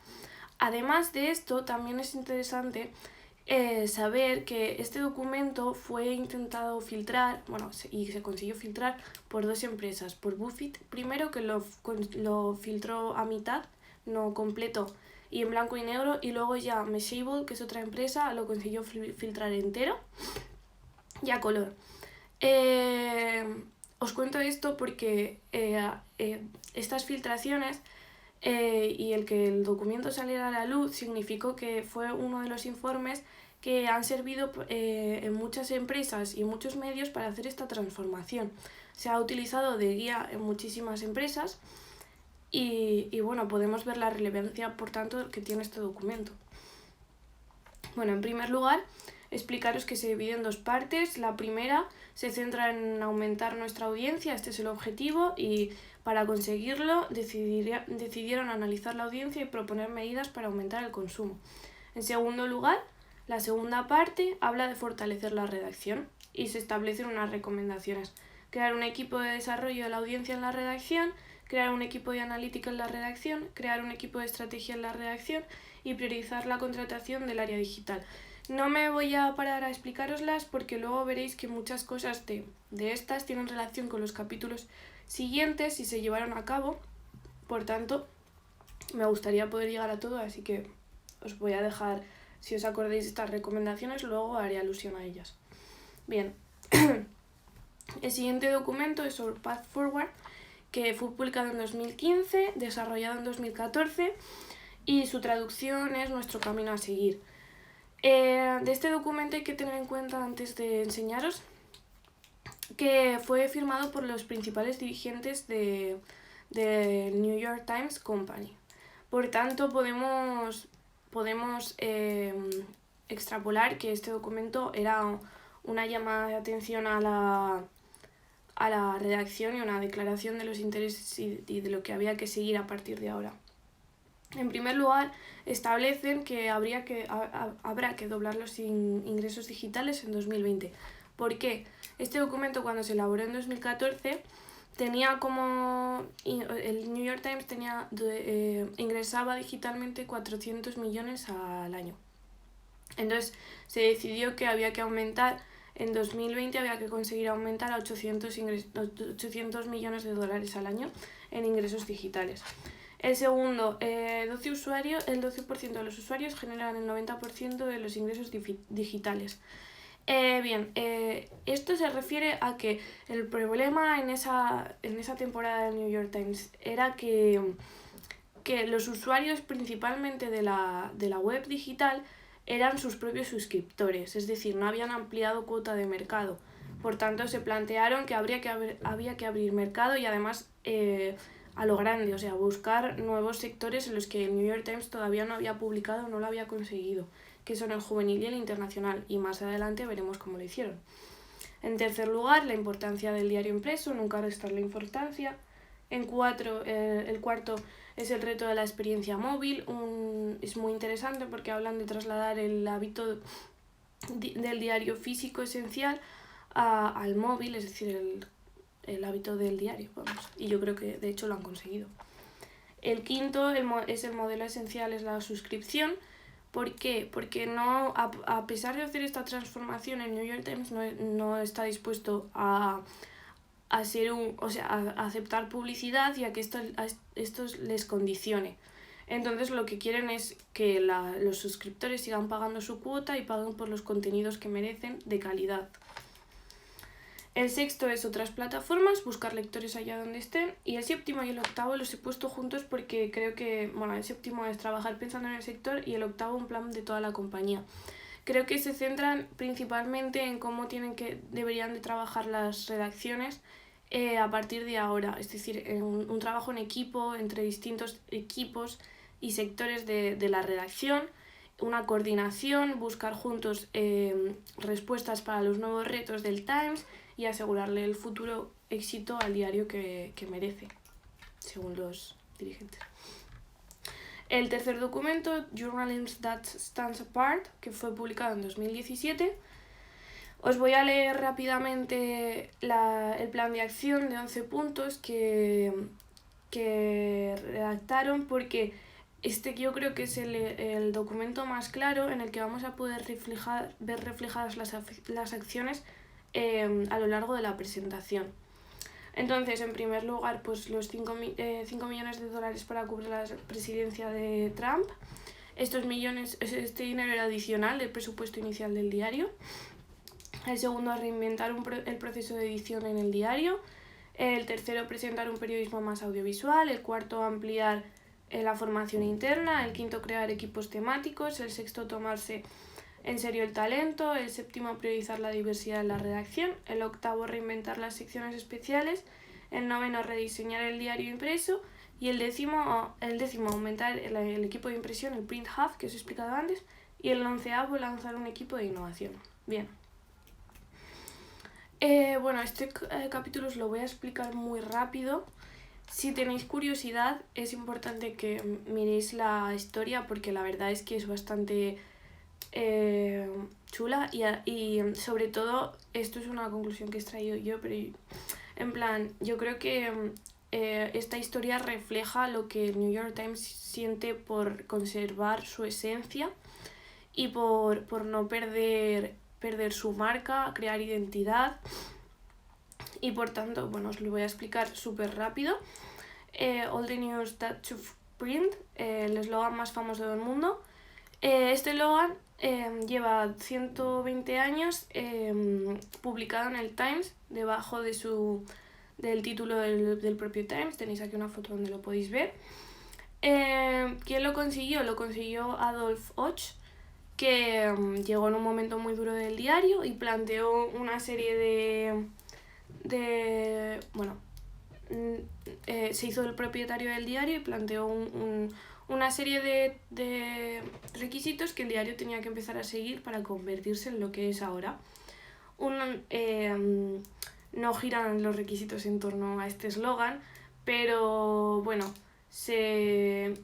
Además de esto, también es interesante saber que este documento fue intentado filtrar, y se consiguió filtrar por 2 empresas. Por BuzzFeed, primero, que lo filtró a mitad, no completo y en blanco y negro, y luego ya Mashable, que es otra empresa, lo consiguió filtrar entero y a color. Os cuento esto porque estas filtraciones y el que el documento saliera a la luz significó que fue uno de los informes que han servido en muchas empresas y muchos medios para hacer esta transformación. Se ha utilizado de guía en muchísimas empresas y bueno, podemos ver la relevancia, por tanto, que tiene este documento. Bueno, en primer lugar, explicaros que se divide en 2 partes. La primera se centra en aumentar nuestra audiencia, este es el objetivo, y para conseguirlo decidieron analizar la audiencia y proponer medidas para aumentar el consumo. En segundo lugar, la segunda parte habla de fortalecer la redacción y se establecen unas recomendaciones. Crear un equipo de desarrollo de la audiencia en la redacción, crear un equipo de analítica en la redacción, crear un equipo de estrategia en la redacción y priorizar la contratación del área digital. No me voy a parar a explicaroslas porque luego veréis que muchas cosas de estas tienen relación con los capítulos siguientes y se llevaron a cabo. Por tanto, me gustaría poder llegar a todo, así que os voy a dejar, si os acordáis de estas recomendaciones, luego haré alusión a ellas. Bien, el siguiente documento es Our Path Forward, que fue publicado en 2015, desarrollado en 2014, y su traducción es Nuestro camino a seguir. De este documento hay que tener en cuenta, antes de enseñaros, que fue firmado por los principales dirigentes de New York Times Company. Por tanto, podemos extrapolar que este documento era una llamada de atención a la redacción y una declaración de los intereses y de lo que había que seguir a partir de ahora. En primer lugar, establecen que habrá que doblar los ingresos digitales en 2020. ¿Por qué? Este documento, cuando se elaboró en 2014, tenía el New York Times ingresaba digitalmente 400 millones al año. Entonces se decidió que había que aumentar, en 2020 había que conseguir aumentar a 800 millones de dólares al año en ingresos digitales. El segundo, el 12% de los usuarios generan el 90% de los ingresos digitales. Esto se refiere a que el problema en esa temporada del New York Times era que los usuarios principalmente de la web digital eran sus propios suscriptores, es decir, no habían ampliado cuota de mercado. Por tanto, se plantearon que había que abrir mercado y además a lo grande, o sea, buscar nuevos sectores en los que el New York Times todavía no había publicado o no lo había conseguido, que son el juvenil y el internacional, y más adelante veremos cómo lo hicieron. En tercer lugar, la importancia del diario impreso, nunca restarle importancia. El cuarto es el reto de la experiencia móvil. Es muy interesante porque hablan de trasladar el hábito del diario físico esencial al móvil, es decir, el hábito del diario, vamos. Y yo creo que de hecho lo han conseguido. El quinto es el modelo esencial, es la suscripción. ¿Por qué? Porque no, a pesar de hacer esta transformación, el New York Times no está dispuesto a aceptar publicidad y a que esto les condicione. Entonces lo que quieren es que los suscriptores sigan pagando su cuota y paguen por los contenidos que merecen de calidad. El sexto es otras plataformas, buscar lectores allá donde estén. Y el séptimo y el octavo los he puesto juntos porque creo que, el séptimo es trabajar pensando en el sector y el octavo un plan de toda la compañía. Creo que se centran principalmente en cómo deberían de trabajar las redacciones a partir de ahora. Es decir, en un trabajo en equipo, entre distintos equipos y sectores de la redacción, una coordinación, buscar juntos respuestas para los nuevos retos del Times y asegurarle el futuro éxito al diario que merece, según los dirigentes. El tercer documento, Journalism That Stands Apart, que fue publicado en 2017. Os voy a leer rápidamente el plan de acción de 11 puntos que redactaron, porque yo creo que es el documento más claro en el que vamos a poder ver reflejadas las acciones a lo largo de la presentación. Entonces, en primer lugar, pues los 5 millones de dólares para cubrir la presidencia de Trump. Este dinero era adicional del presupuesto inicial del diario. El segundo, reinventar el proceso de edición en el diario. El tercero, presentar un periodismo más audiovisual. El cuarto, ampliar la formación interna. El quinto, crear equipos temáticos. El sexto, tomarse en serio el talento. El séptimo, priorizar la diversidad en la redacción. El octavo, reinventar las secciones especiales. El noveno, rediseñar el diario impreso. Y el décimo, aumentar el equipo de impresión, el Print Hub, que os he explicado antes. Y el onceavo, lanzar un equipo de innovación. Bien. Este capítulo os lo voy a explicar muy rápido. Si tenéis curiosidad, es importante que miréis la historia porque la verdad es que es bastante chula y sobre todo, esto es una conclusión que he extraído yo, pero en plan, yo creo que esta historia refleja lo que el New York Times siente por conservar su esencia y por no perder su marca, crear identidad. Y por tanto, os lo voy a explicar súper rápido. All the news that to print, el eslogan más famoso del mundo. Este eslogan lleva 120 años publicado en el Times, debajo del título del propio Times. Tenéis aquí una foto donde lo podéis ver. ¿Quién lo consiguió? Lo consiguió Adolf Och, que llegó en un momento muy duro del diario y planteó una serie se hizo el propietario del diario y planteó una serie de requisitos que el diario tenía que empezar a seguir para convertirse en lo que es ahora. No giran los requisitos en torno a este eslogan, pero se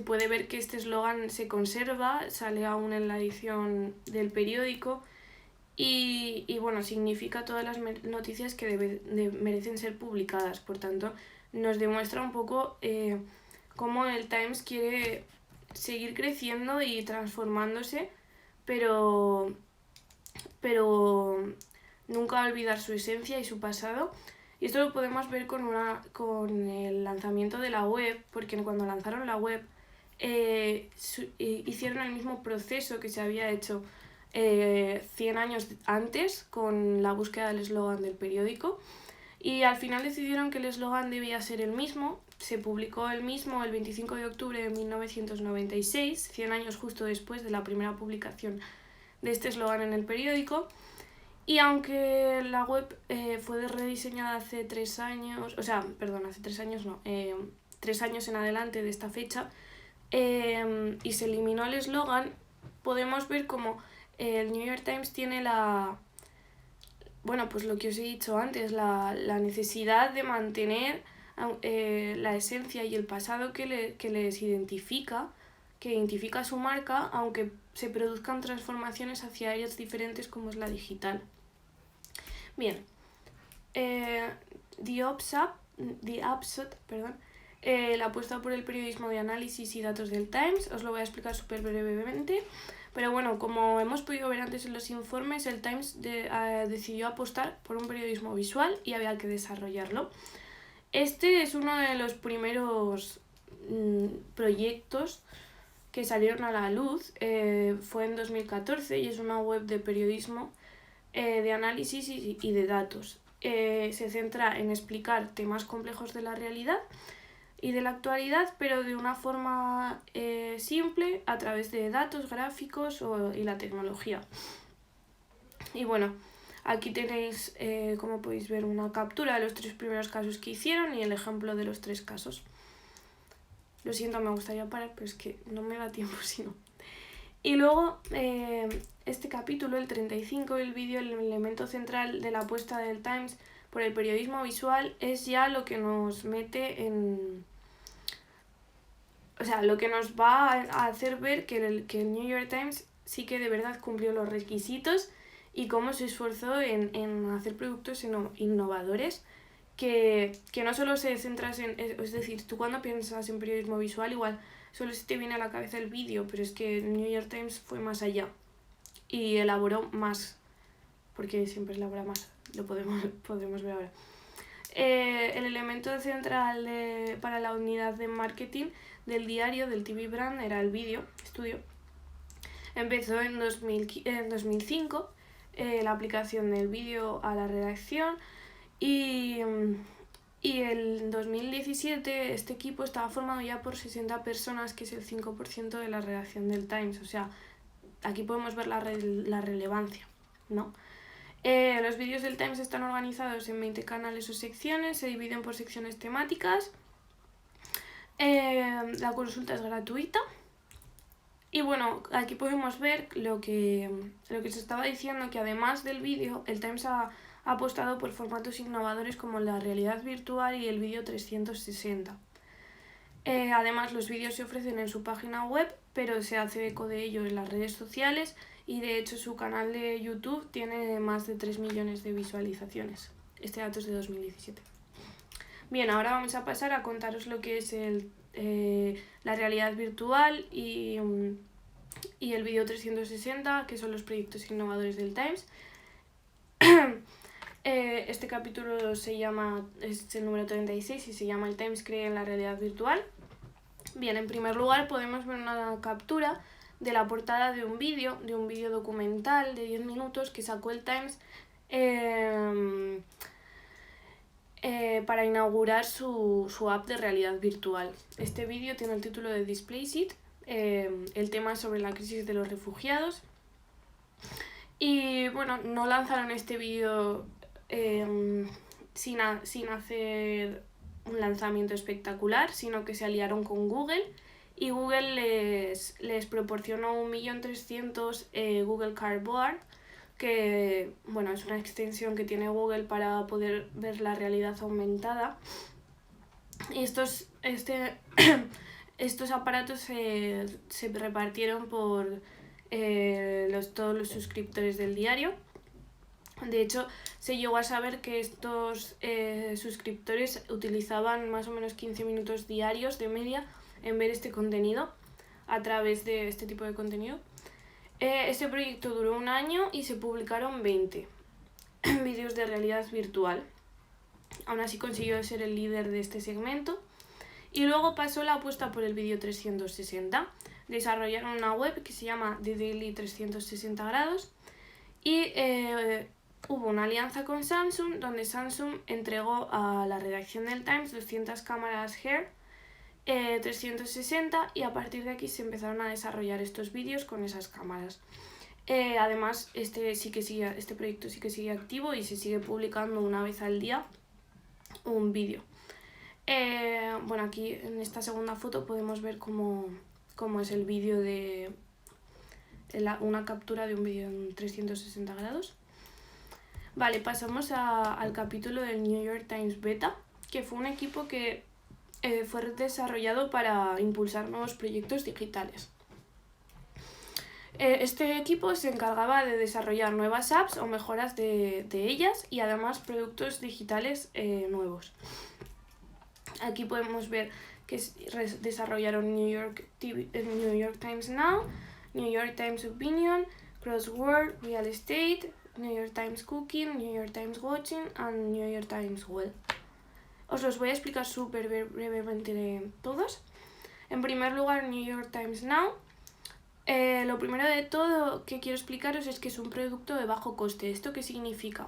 puede ver que este eslogan se conserva, sale aún en la edición del periódico y significa todas las noticias que merecen ser publicadas. Por tanto, nos demuestra un poco cómo el Times quiere seguir creciendo y transformándose, pero nunca olvidar su esencia y su pasado. Y esto lo podemos ver con el lanzamiento de la web, porque cuando lanzaron la web hicieron el mismo proceso que se había hecho 100 años antes con la búsqueda del eslogan del periódico, y al final decidieron que el eslogan debía ser el mismo. Se publicó el mismo el 25 de octubre de 1996, 100 años justo después de la primera publicación de este eslogan en el periódico. Y aunque la web fue rediseñada hace 3 años, hace 3 años no, 3 años en adelante de esta fecha, y se eliminó el eslogan, podemos ver como el New York Times tiene pues lo que os he dicho antes, la necesidad de mantener la esencia y el pasado que les identifica, que identifica su marca, aunque se produzcan transformaciones hacia áreas diferentes como es la digital. Bien, The Upshot, la apuesta por el periodismo de análisis y datos del Times, os lo voy a explicar súper brevemente. Pero bueno, como hemos podido ver antes en los informes, el Times decidió apostar por un periodismo visual y había que desarrollarlo. Este es uno de los primeros proyectos que salieron a la luz. Fue en 2014 y es una web de periodismo de análisis y de datos. Se centra en explicar temas complejos de la realidad y de la actualidad, pero de una forma simple, a través de datos, gráficos y la tecnología. Y bueno, aquí tenéis, como podéis ver, una captura de los 3 primeros casos que hicieron y el ejemplo de los 3 casos. Lo siento, me gustaría parar, pero es que no me da tiempo si no. Y luego, este capítulo, el 35, el vídeo, el elemento central de la apuesta del Times por el periodismo visual, es ya lo que nos mete en... lo que nos va a hacer ver que el New York Times sí que de verdad cumplió los requisitos y cómo se esforzó en hacer productos innovadores que no solo se centran en... Es decir, tú cuando piensas en periodismo visual igual solo se te viene a la cabeza el vídeo, pero es que el New York Times fue más allá y elaboró más, porque siempre elabora más, lo podemos ver ahora. El elemento central para la unidad de marketing del diario, del TV Brand, era el vídeo estudio. Empezó en 2005 la aplicación del vídeo a la redacción y en 2017 este equipo estaba formado ya por 60 personas, que es el 5% de la redacción del Times. O sea, aquí podemos ver la relevancia, ¿no? Los vídeos del Times están organizados en 20 canales o secciones, se dividen por secciones temáticas. La consulta es gratuita. Y bueno, aquí podemos ver lo que se estaba diciendo, que además del vídeo, el Times ha apostado por formatos innovadores como la realidad virtual y el vídeo 360. Además, los vídeos se ofrecen en su página web, pero se hace eco de ello en las redes sociales y de hecho su canal de YouTube tiene más de 3 millones de visualizaciones. Este dato es de 2017. Bien, ahora vamos a pasar a contaros lo que es la realidad virtual y el vídeo 360, que son los proyectos innovadores del Times. Este capítulo es el número 36 y se llama El Times cree en la realidad virtual. Bien, en primer lugar podemos ver una captura de la portada de un vídeo documental de 10 minutos que sacó el Times para inaugurar su app de realidad virtual. Este vídeo tiene el título de Displaced. El tema es sobre la crisis de los refugiados. Y bueno, no lanzaron este vídeo sin hacer un lanzamiento espectacular, sino que se aliaron con Google y Google les proporcionó 1.300.000 Google Cardboard, que bueno, es una extensión que tiene Google para poder ver la realidad aumentada. Y estos aparatos se repartieron por todos los suscriptores del diario. De hecho, se llegó a saber que estos suscriptores utilizaban más o menos 15 minutos diarios de media en ver este contenido, a través de este tipo de contenido. Este proyecto duró 1 año y se publicaron 20 vídeos de realidad virtual. Aún así consiguió ser el líder de este segmento. Y luego pasó la apuesta por el vídeo 360. Desarrollaron una web que se llama The Daily 360 grados y hubo una alianza con Samsung donde Samsung entregó a la redacción del Times 200 cámaras Hair 360 y a partir de aquí se empezaron a desarrollar estos vídeos con esas cámaras. Además, este proyecto sí que sigue activo y se sigue publicando una vez al día un vídeo. Bueno, aquí en esta segunda foto podemos ver cómo es el vídeo de una captura de un vídeo en 360 grados. Vale, pasamos al capítulo del New York Times Beta, que fue un equipo que fue desarrollado para impulsar nuevos proyectos digitales. Este equipo se encargaba de desarrollar nuevas apps o mejoras de ellas y además productos digitales nuevos. Aquí podemos ver que desarrollaron New York Times Now, New York Times Opinion, Crossword, Real Estate, New York Times Cooking, New York Times Watching and New York Times Well. Os los voy a explicar súper brevemente todos. En primer lugar, New York Times Now. Lo primero de todo que quiero explicaros es que es un producto de bajo coste. ¿Esto qué significa?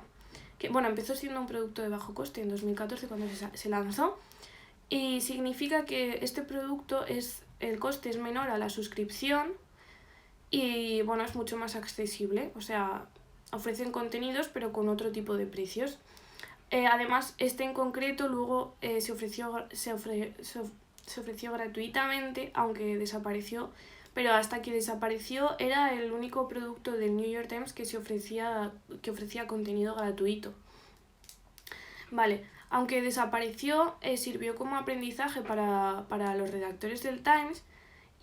Que, bueno, empezó siendo un producto de bajo coste en 2014 cuando se lanzó y significa que este producto el coste es menor a la suscripción y bueno, es mucho más accesible, o sea, ofrecen contenidos pero con otro tipo de precios. Además, este en concreto luego se ofreció gratuitamente, aunque desapareció, pero hasta que desapareció era el único producto del New York Times que ofrecía contenido gratuito. Vale, aunque desapareció, sirvió como aprendizaje para los redactores del Times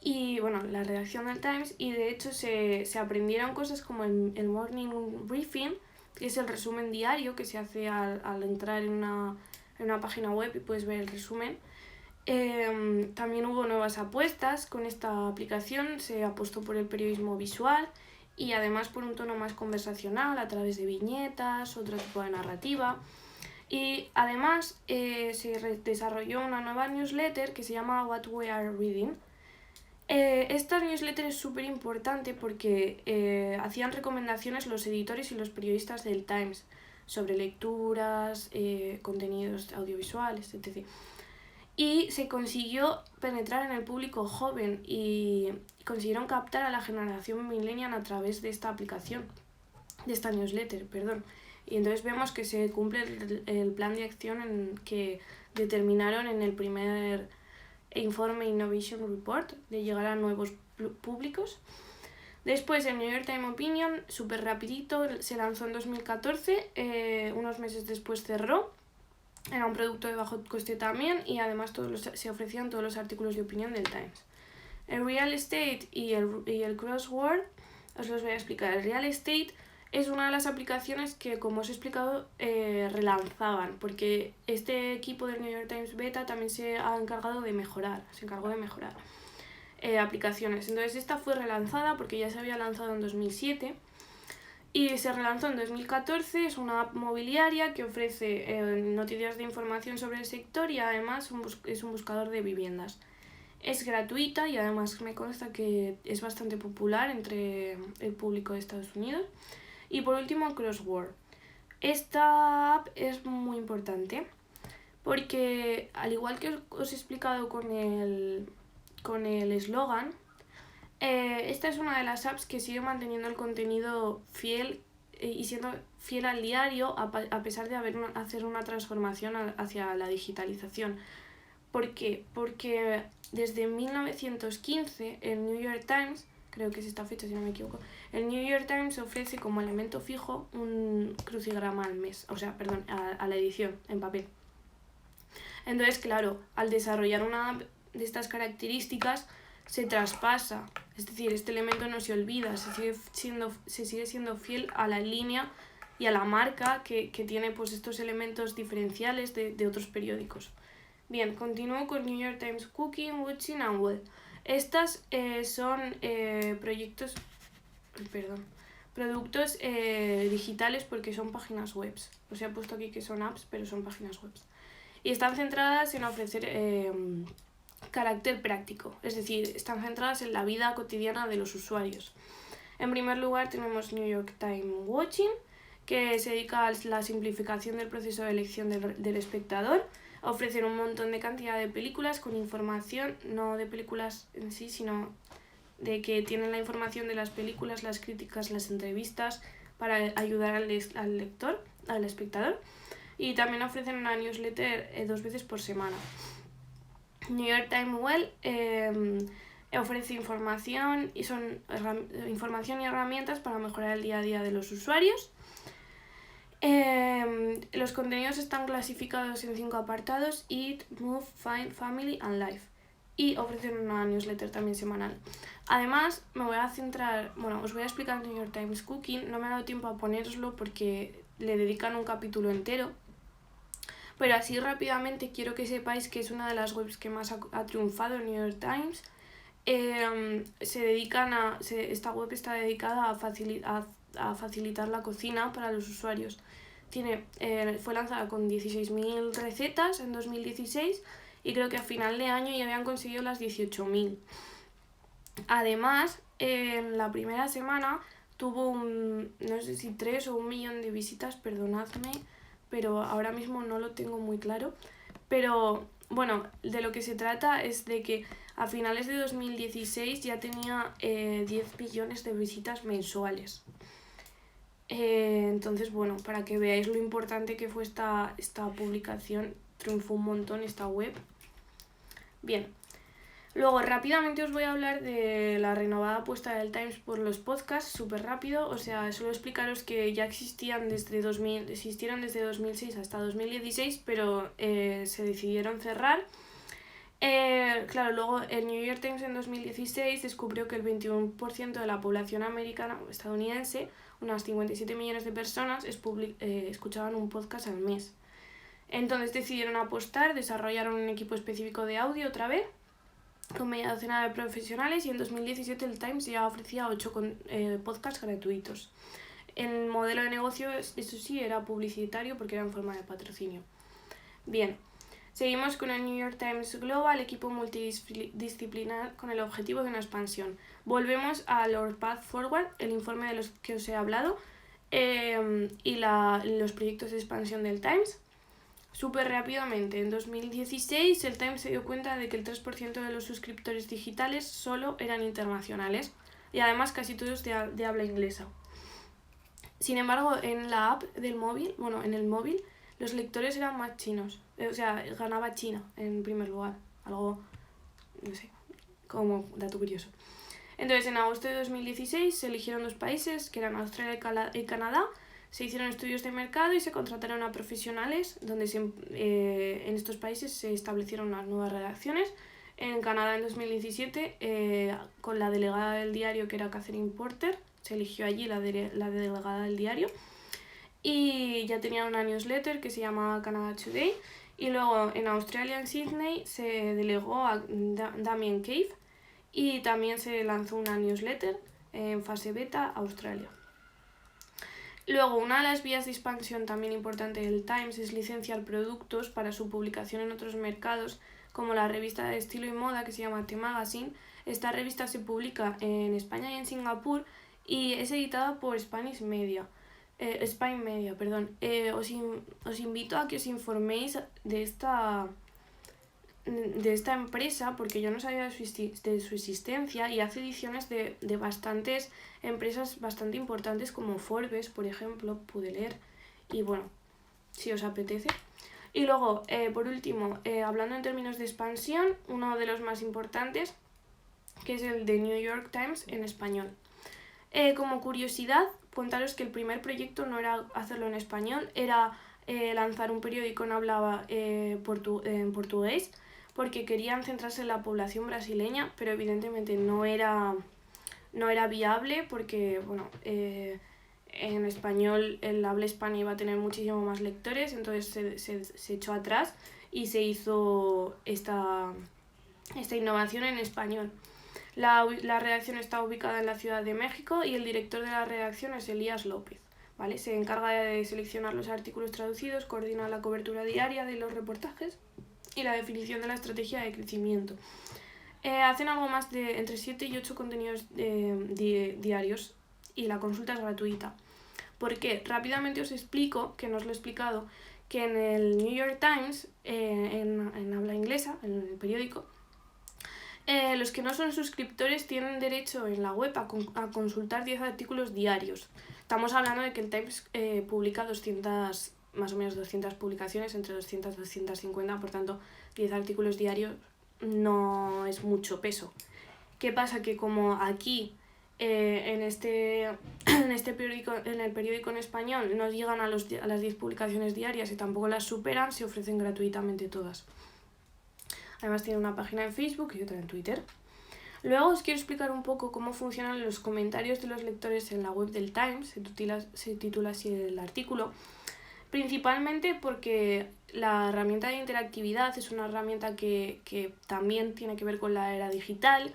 y, bueno, la redacción del Times, y de hecho se aprendieron cosas como el Morning Briefing, que es el resumen diario que se hace al entrar en una página web y puedes ver el resumen. También hubo nuevas apuestas con esta aplicación, se apostó por el periodismo visual y además por un tono más conversacional a través de viñetas, otro tipo de narrativa. Y además se desarrolló una nueva newsletter que se llama What We Are Reading. Esta newsletter es súper importante porque hacían recomendaciones los editores y los periodistas del Times sobre lecturas, contenidos audiovisuales, etc. Y se consiguió penetrar en el público joven y consiguieron captar a la generación millennial a través de esta aplicación, de esta newsletter, perdón. Y entonces vemos que se cumple el plan de acción que determinaron en el primer informe Innovation Report de llegar a nuevos públicos. Después el New York Times Opinion, súper rapidito, se lanzó en 2014, unos meses después cerró. Era un producto de bajo coste también y además se ofrecían todos los artículos de opinión del Times. El Real Estate y el Crossword, os los voy a explicar. El Real Estate es una de las aplicaciones que, como os he explicado, relanzaban, porque este equipo del New York Times Beta también se encargó de mejorar aplicaciones. Entonces esta fue relanzada porque ya se había lanzado en 2007 y se relanzó en 2014. Es una app mobiliaria que ofrece noticias de información sobre el sector y además es un buscador de viviendas. Es gratuita y además me consta que es bastante popular entre el público de Estados Unidos. Y por último, Crossword. Esta app es muy importante porque, al igual que os he explicado con el eslogan, esta es una de las apps que sigue manteniendo el contenido fiel y siendo fiel al diario a pesar de hacer una transformación hacia la digitalización. ¿Por qué? Porque desde 1915 el New York Times, creo que es esta fecha si no me equivoco, el New York Times ofrece como elemento fijo un crucigrama al mes, a la edición en papel. Entonces, claro, al desarrollar una app de estas características se traspasa, es decir, este elemento no se olvida, se sigue siendo fiel a la línea y a la marca que tiene pues estos elementos diferenciales de otros periódicos. Bien, continúo con New York Times Cooking, Watching and Well. Estas son productos digitales porque son páginas web. Os he puesto aquí que son apps, pero son páginas web. Y están centradas en ofrecer carácter práctico, es decir, están centradas en la vida cotidiana de los usuarios. En primer lugar tenemos New York Times Watching, que se dedica a la simplificación del proceso de elección del espectador. Ofrecen un montón de cantidad de películas con información, no de películas en sí, sino de que tienen la información de las películas, las críticas, las entrevistas, para ayudar al lector, al espectador. Y también ofrecen una newsletter 2 veces por semana. New York Times Well ofrece información y información y herramientas para mejorar el día a día de los usuarios. Los contenidos están clasificados en 5 apartados: Eat, Move, Find, Family and Life, y ofrecen una newsletter también semanal. Además, os voy a explicar New York Times Cooking. No me ha dado tiempo a ponéroslo porque le dedican un capítulo entero, pero así rápidamente quiero que sepáis que es una de las webs que más ha triunfado en New York Times. Esta web está dedicada a facilitar la cocina para los usuarios. Fue lanzada con 16.000 recetas en 2016 y creo que a final de año ya habían conseguido las 18.000. Además, en la primera semana tuvo no sé si 3 o 1 millón de visitas, perdonadme, pero ahora mismo no lo tengo muy claro. Pero bueno, de lo que se trata es de que a finales de 2016 ya tenía 10 millones de visitas mensuales. Entonces, bueno, para que veáis lo importante que fue esta publicación, triunfó un montón esta web. Bien, luego rápidamente os voy a hablar de la renovada apuesta del Times por los podcasts, súper rápido. O sea, solo explicaros que ya existieron desde 2006 hasta 2016, pero se decidieron cerrar. Claro, luego el New York Times en 2016 descubrió que el 21% de la población americana o estadounidense, unas 57 millones de personas, escuchaban un podcast al mes. Entonces decidieron apostar, desarrollaron un equipo específico de audio otra vez, con media docena de profesionales, y en 2017 el Times ya ofrecía 8 podcasts gratuitos. El modelo de negocio, eso sí, era publicitario porque era en forma de patrocinio. Bien, seguimos con el New York Times Global, equipo multidisciplinar con el objetivo de una expansión. Volvemos a Our Path Forward, el informe de los que os he hablado, y los proyectos de expansión del Times. Súper rápidamente, en 2016 el Times se dio cuenta de que el 3% de los suscriptores digitales solo eran internacionales, y además casi todos de habla inglesa. Sin embargo, en la app del móvil, en el móvil, los lectores eran más chinos. O sea, ganaba China en primer lugar. Algo, no sé, como dato curioso. Entonces, en agosto de 2016 se eligieron 2 países, que eran Australia y Canadá. Se hicieron estudios de mercado y se contrataron a profesionales, donde en estos países se establecieron unas nuevas redacciones. En Canadá en 2017, con la delegada del diario, que era Catherine Porter, se eligió allí la delegada del diario. Y ya tenían una newsletter que se llamaba Canada Today. Y luego en Australia, en Sydney, se delegó a Damien Cave y también se lanzó una newsletter en fase beta Australia. Luego, una de las vías de expansión también importante del Times es licenciar productos para su publicación en otros mercados, como la revista de estilo y moda que se llama The Magazine. Esta revista se publica en España y en Singapur y es editada por Spine Media. Os invito a que os informéis de esta empresa, porque yo no sabía de su existencia, y hace ediciones de bastantes empresas bastante importantes como Forbes, por ejemplo, pude leer, y bueno, si os apetece. Y luego, por último, hablando en términos de expansión, uno de los más importantes, que es el de New York Times en español. Como curiosidad, contaros que el primer proyecto no era hacerlo en español, era lanzar un periódico en habla en portugués, porque querían centrarse en la población brasileña, pero evidentemente no era viable, porque en español el habla hispana iba a tener muchísimo más lectores, entonces se echó atrás y se hizo esta innovación en español. La redacción está ubicada en la Ciudad de México y el director de la redacción es Elías López, ¿vale? Se encarga de seleccionar los artículos traducidos, coordina la cobertura diaria de los reportajes y la definición de la estrategia de crecimiento. Hacen algo más de entre 7 y 8 contenidos diarios y la consulta es gratuita. ¿Por qué? Rápidamente os explico, que no os lo he explicado, que en el New York Times, en habla inglesa, en el periódico, los que no son suscriptores tienen derecho en la web a consultar 10 artículos diarios. Estamos hablando de que el Times publica más o menos 200 publicaciones, entre 200 y 250, por tanto 10 artículos diarios no es mucho peso. ¿Qué pasa? Que como aquí en el periódico en español no llegan a las 10 publicaciones diarias y tampoco las superan, se ofrecen gratuitamente todas. Además tiene una página en Facebook y otra en Twitter. Luego os quiero explicar un poco cómo funcionan los comentarios de los lectores en la web del Times, se titula así el artículo, principalmente porque la herramienta de interactividad es una herramienta que también tiene que ver con la era digital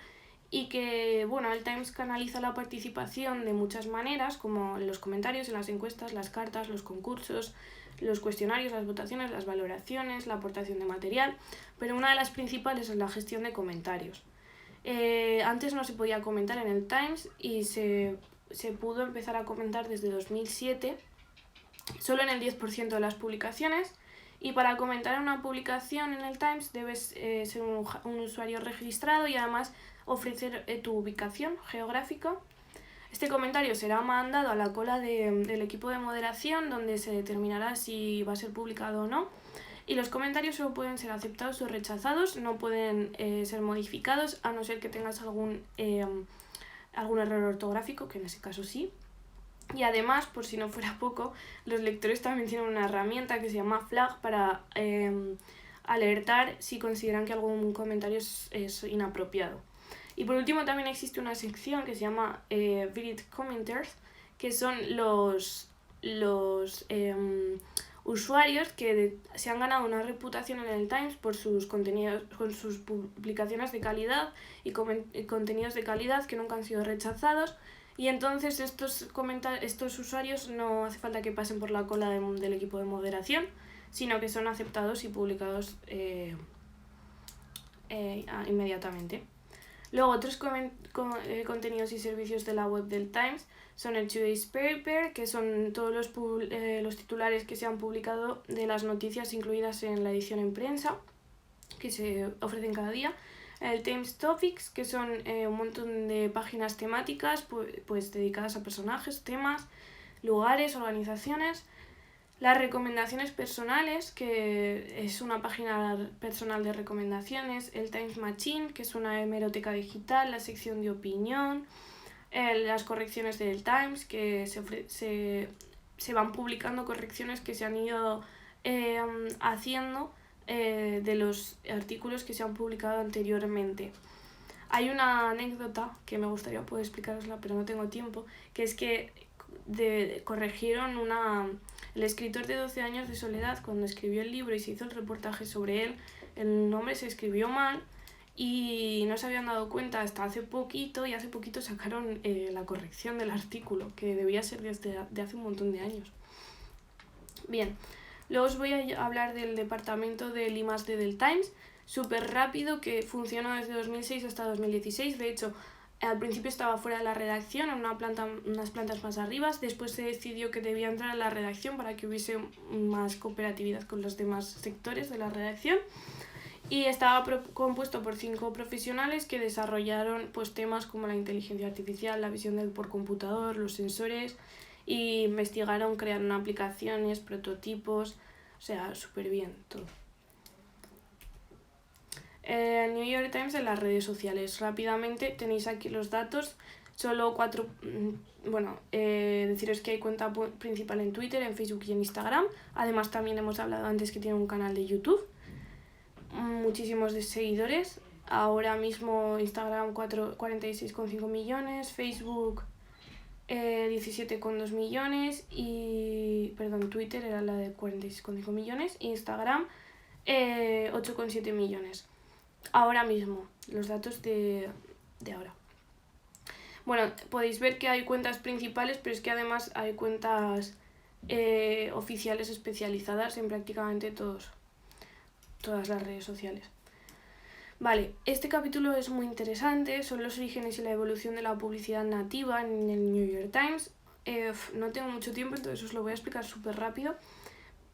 y que, bueno, el Times canaliza la participación de muchas maneras, como en los comentarios, en las encuestas, las cartas, los concursos, los cuestionarios, las votaciones, las valoraciones, la aportación de material, pero una de las principales es la gestión de comentarios. Antes no se podía comentar en el Times y se pudo empezar a comentar desde 2007, solo en el 10% de las publicaciones, y para comentar una publicación en el Times debes ser un usuario registrado y además ofrecer tu ubicación geográfica. Este comentario será mandado a la cola del equipo de moderación, donde se determinará si va a ser publicado o no. Y los comentarios solo pueden ser aceptados o rechazados, no pueden ser modificados, a no ser que tengas algún error ortográfico, que en ese caso sí. Y además, por si no fuera poco, los lectores también tienen una herramienta que se llama Flag para alertar si consideran que algún comentario es inapropiado. Y por último también existe una sección que se llama Reddit Commenters, que son los usuarios que se han ganado una reputación en el Times por sus contenidos, con sus publicaciones de calidad y contenidos de calidad que nunca han sido rechazados. Y entonces estos usuarios no hace falta que pasen por la cola del equipo de moderación, sino que son aceptados y publicados inmediatamente. Luego, otros contenidos y servicios de la web del Times son el Today's Paper, que son todos los titulares que se han publicado de las noticias incluidas en la edición en prensa, que se ofrecen cada día. El Times Topics, que son un montón de páginas temáticas pues dedicadas a personajes, temas, lugares, organizaciones. Las recomendaciones personales, que es una página personal de recomendaciones. El Times Machine, que es una hemeroteca digital. La sección de opinión. Las correcciones del Times, que se van publicando correcciones que se han ido haciendo de los artículos que se han publicado anteriormente. Hay una anécdota que me gustaría poder explicarosla, pero no tengo tiempo, que es que corrigieron el escritor de 12 años de soledad, cuando escribió el libro y se hizo el reportaje sobre él, el nombre se escribió mal y no se habían dado cuenta hasta hace poquito, y hace poquito sacaron la corrección del artículo, que debía ser de hace un montón de años. Bien, luego os voy a hablar del departamento del I+D del Times, súper rápido, que funcionó desde 2006 hasta 2016. De hecho, al principio estaba fuera de la redacción, en unas plantas más arriba. Después se decidió que debía entrar a la redacción para que hubiese más cooperatividad con los demás sectores de la redacción. Y estaba compuesto por 5 profesionales que desarrollaron pues, temas como la inteligencia artificial, la visión por computador, los sensores, y investigaron, crearon aplicaciones, prototipos, o sea, súper bien todo. New York Times en las redes sociales. Rápidamente tenéis aquí los datos. Solo 4. Deciros que hay cuenta principal en Twitter, en Facebook y en Instagram. Además, también hemos hablado antes que tiene un canal de YouTube. Muchísimos seguidores. Ahora mismo Instagram 46,5 millones. Facebook 17,2 millones. Twitter era la de 46,5 millones. Instagram 8,7 millones. Ahora mismo, los datos de ahora. Bueno, podéis ver que hay cuentas principales, pero es que además hay cuentas oficiales especializadas en prácticamente todos todas las redes sociales. Vale, este capítulo es muy interesante, son los orígenes y la evolución de la publicidad nativa en el New York Times. No tengo mucho tiempo, entonces os lo voy a explicar súper rápido,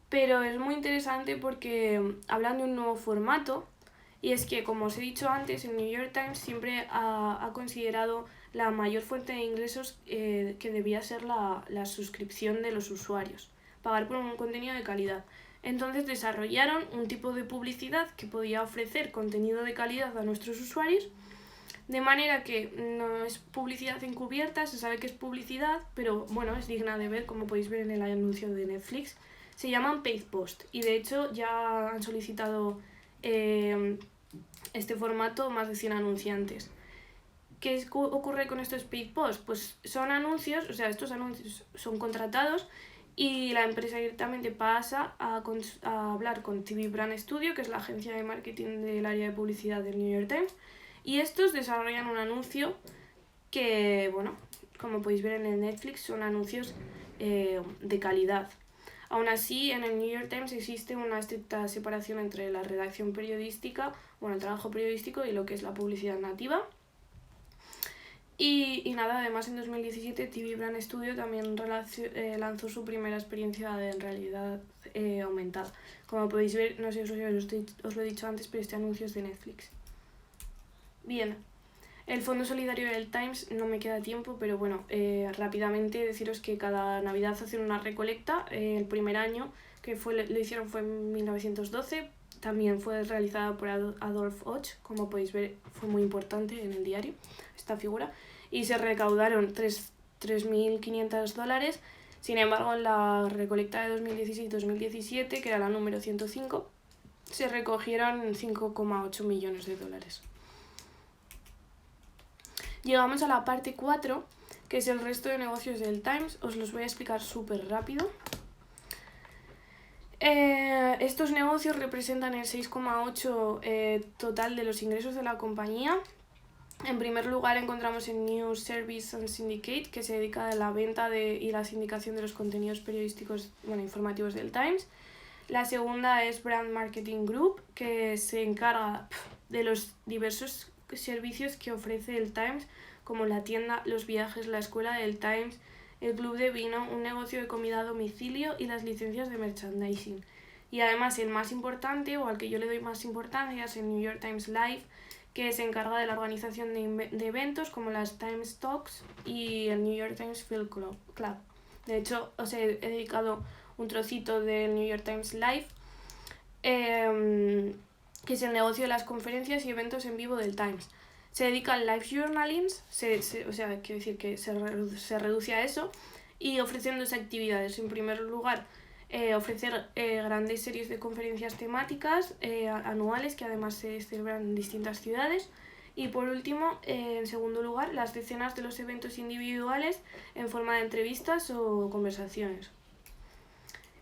pero es muy interesante porque hablan de un nuevo formato, y es que, como os he dicho antes, el New York Times siempre ha considerado la mayor fuente de ingresos que debía ser la suscripción de los usuarios, pagar por un contenido de calidad. Entonces desarrollaron un tipo de publicidad que podía ofrecer contenido de calidad a nuestros usuarios, de manera que no es publicidad encubierta, se sabe que es publicidad, pero bueno, es digna de ver, como podéis ver en el anuncio de Netflix. Se llaman paid post y de hecho ya han solicitado este formato más de 100 anunciantes. ¿Qué ocurre con estos paid post? Pues son anuncios, o sea, estos anuncios son contratados y la empresa directamente pasa a hablar con TV Brand Studio, que es la agencia de marketing del área de publicidad del New York Times, y estos desarrollan un anuncio que, bueno, como podéis ver en el Netflix, son anuncios de calidad. Aún así, en el New York Times existe una estricta separación entre la redacción periodística, bueno, el trabajo periodístico y lo que es la publicidad nativa. Y nada, además en 2017 TV Brand Studio también lanzó su primera experiencia de realidad aumentada. Como podéis ver, no sé si os lo he dicho antes, pero este anuncio es de Netflix. Bien, el Fondo Solidario del Times no me queda tiempo, pero bueno, rápidamente deciros que cada Navidad hacen una recolecta. El primer año que lo hicieron fue en 1912, también fue realizada por Adolf Och, como podéis ver fue muy importante en el diario esta figura, y se recaudaron $3.500. Sin embargo, en la recolecta de 2016-2017, que era la número 105, se recogieron $5,8 millones. Llegamos a la parte 4, que es el resto de negocios del Times. Os los voy a explicar súper rápido. Estos negocios representan el 6,8% total de los ingresos de la compañía. En primer lugar encontramos el News Service and Syndicate, que se dedica a la venta y la sindicación de los contenidos periodísticos, informativos del Times. La segunda es Brand Marketing Group, que se encarga de los diversos servicios que ofrece el Times, como la tienda, los viajes, la escuela del Times, el club de vino, un negocio de comida a domicilio y las licencias de merchandising. Y además el más importante, o al que yo le doy más importancia, es el New York Times Live, que se encarga de la organización de eventos como las Times Talks y el New York Times Film Club. De hecho, os he dedicado un trocito del New York Times Live, que es el negocio de las conferencias y eventos en vivo del Times. Se dedica al live journaling, quiero decir que se reduce a eso, y ofrecen dos actividades. En primer lugar, ofrecer grandes series de conferencias temáticas anuales que además se celebran en distintas ciudades. Y por último, en segundo lugar, las decenas de los eventos individuales en forma de entrevistas o conversaciones.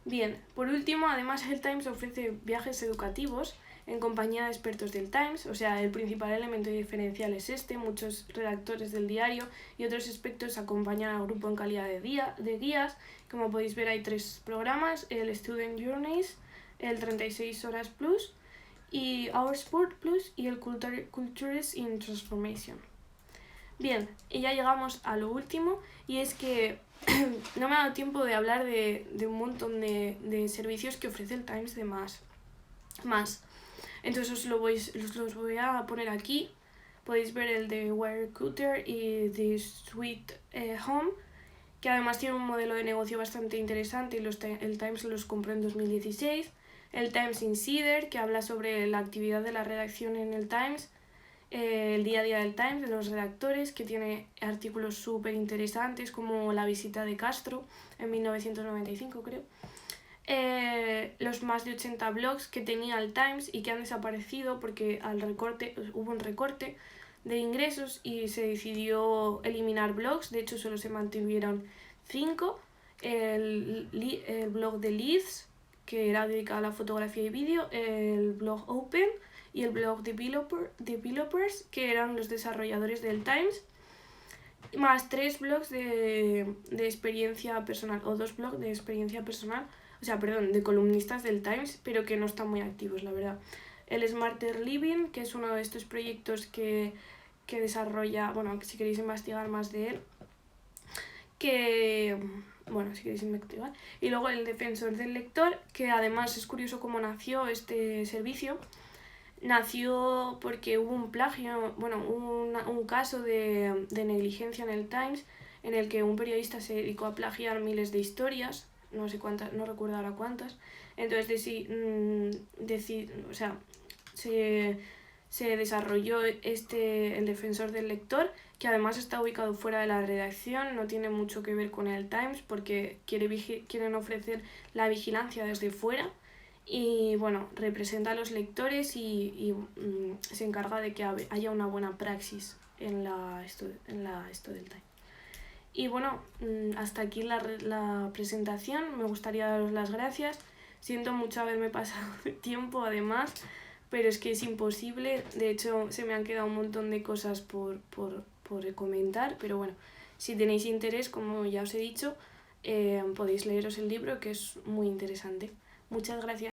Bien, por último, además el Times ofrece viajes educativos en compañía de expertos del Times, o sea, el principal elemento diferencial es muchos redactores del diario y otros expertos acompañan al grupo en calidad de guías. Como podéis ver, hay 3 programas, el Student Journeys, el 36 Horas Plus, y Our Sport Plus y el Cultures in Transformation. Bien, y ya llegamos a lo último, y es que no me ha dado tiempo de hablar de un montón de servicios que ofrece el Times de más. Entonces los voy a poner aquí. Podéis ver el de Wirecutter y The Sweet Home, que además tiene un modelo de negocio bastante interesante y el Times los compró en 2016. El Times Insider, que habla sobre la actividad de la redacción en el Times, el día a día del Times, de los redactores, que tiene artículos súper interesantes como la visita de Castro en 1995, creo. Los más de 80 blogs que tenía el Times y que han desaparecido porque hubo un recorte de ingresos y se decidió eliminar blogs. De hecho, solo se mantuvieron 5. El blog de Leeds, que era dedicado a la fotografía y vídeo, el blog Open y el blog Developers, que eran los desarrolladores del Times, más 3 blogs de experiencia personal, o 2 blogs de experiencia personal, de columnistas del Times, pero que no están muy activos, la verdad. el Smarter Living, que es uno de estos proyectos que desarrolla, bueno, si queréis investigar más de él, si queréis investigar. Y luego el Defensor del Lector, que además es curioso cómo nació este servicio. Nació porque hubo un plagio, un caso de negligencia en el Times, en el que un periodista se dedicó a plagiar miles de historias, no sé cuántas, no recuerdo ahora cuántas. Entonces se desarrolló el Defensor del Lector, que además está ubicado fuera de la redacción, no tiene mucho que ver con el Times, porque quieren ofrecer la vigilancia desde fuera. Y bueno, representa a los lectores y se encarga de que haya una buena praxis en esto del Time. Y bueno, hasta aquí la presentación. Me gustaría daros las gracias. Siento mucho haberme pasado de tiempo además, pero es que es imposible. De hecho, se me han quedado un montón de cosas por comentar, pero bueno, si tenéis interés, como ya os he dicho, podéis leeros el libro, que es muy interesante. Muchas gracias.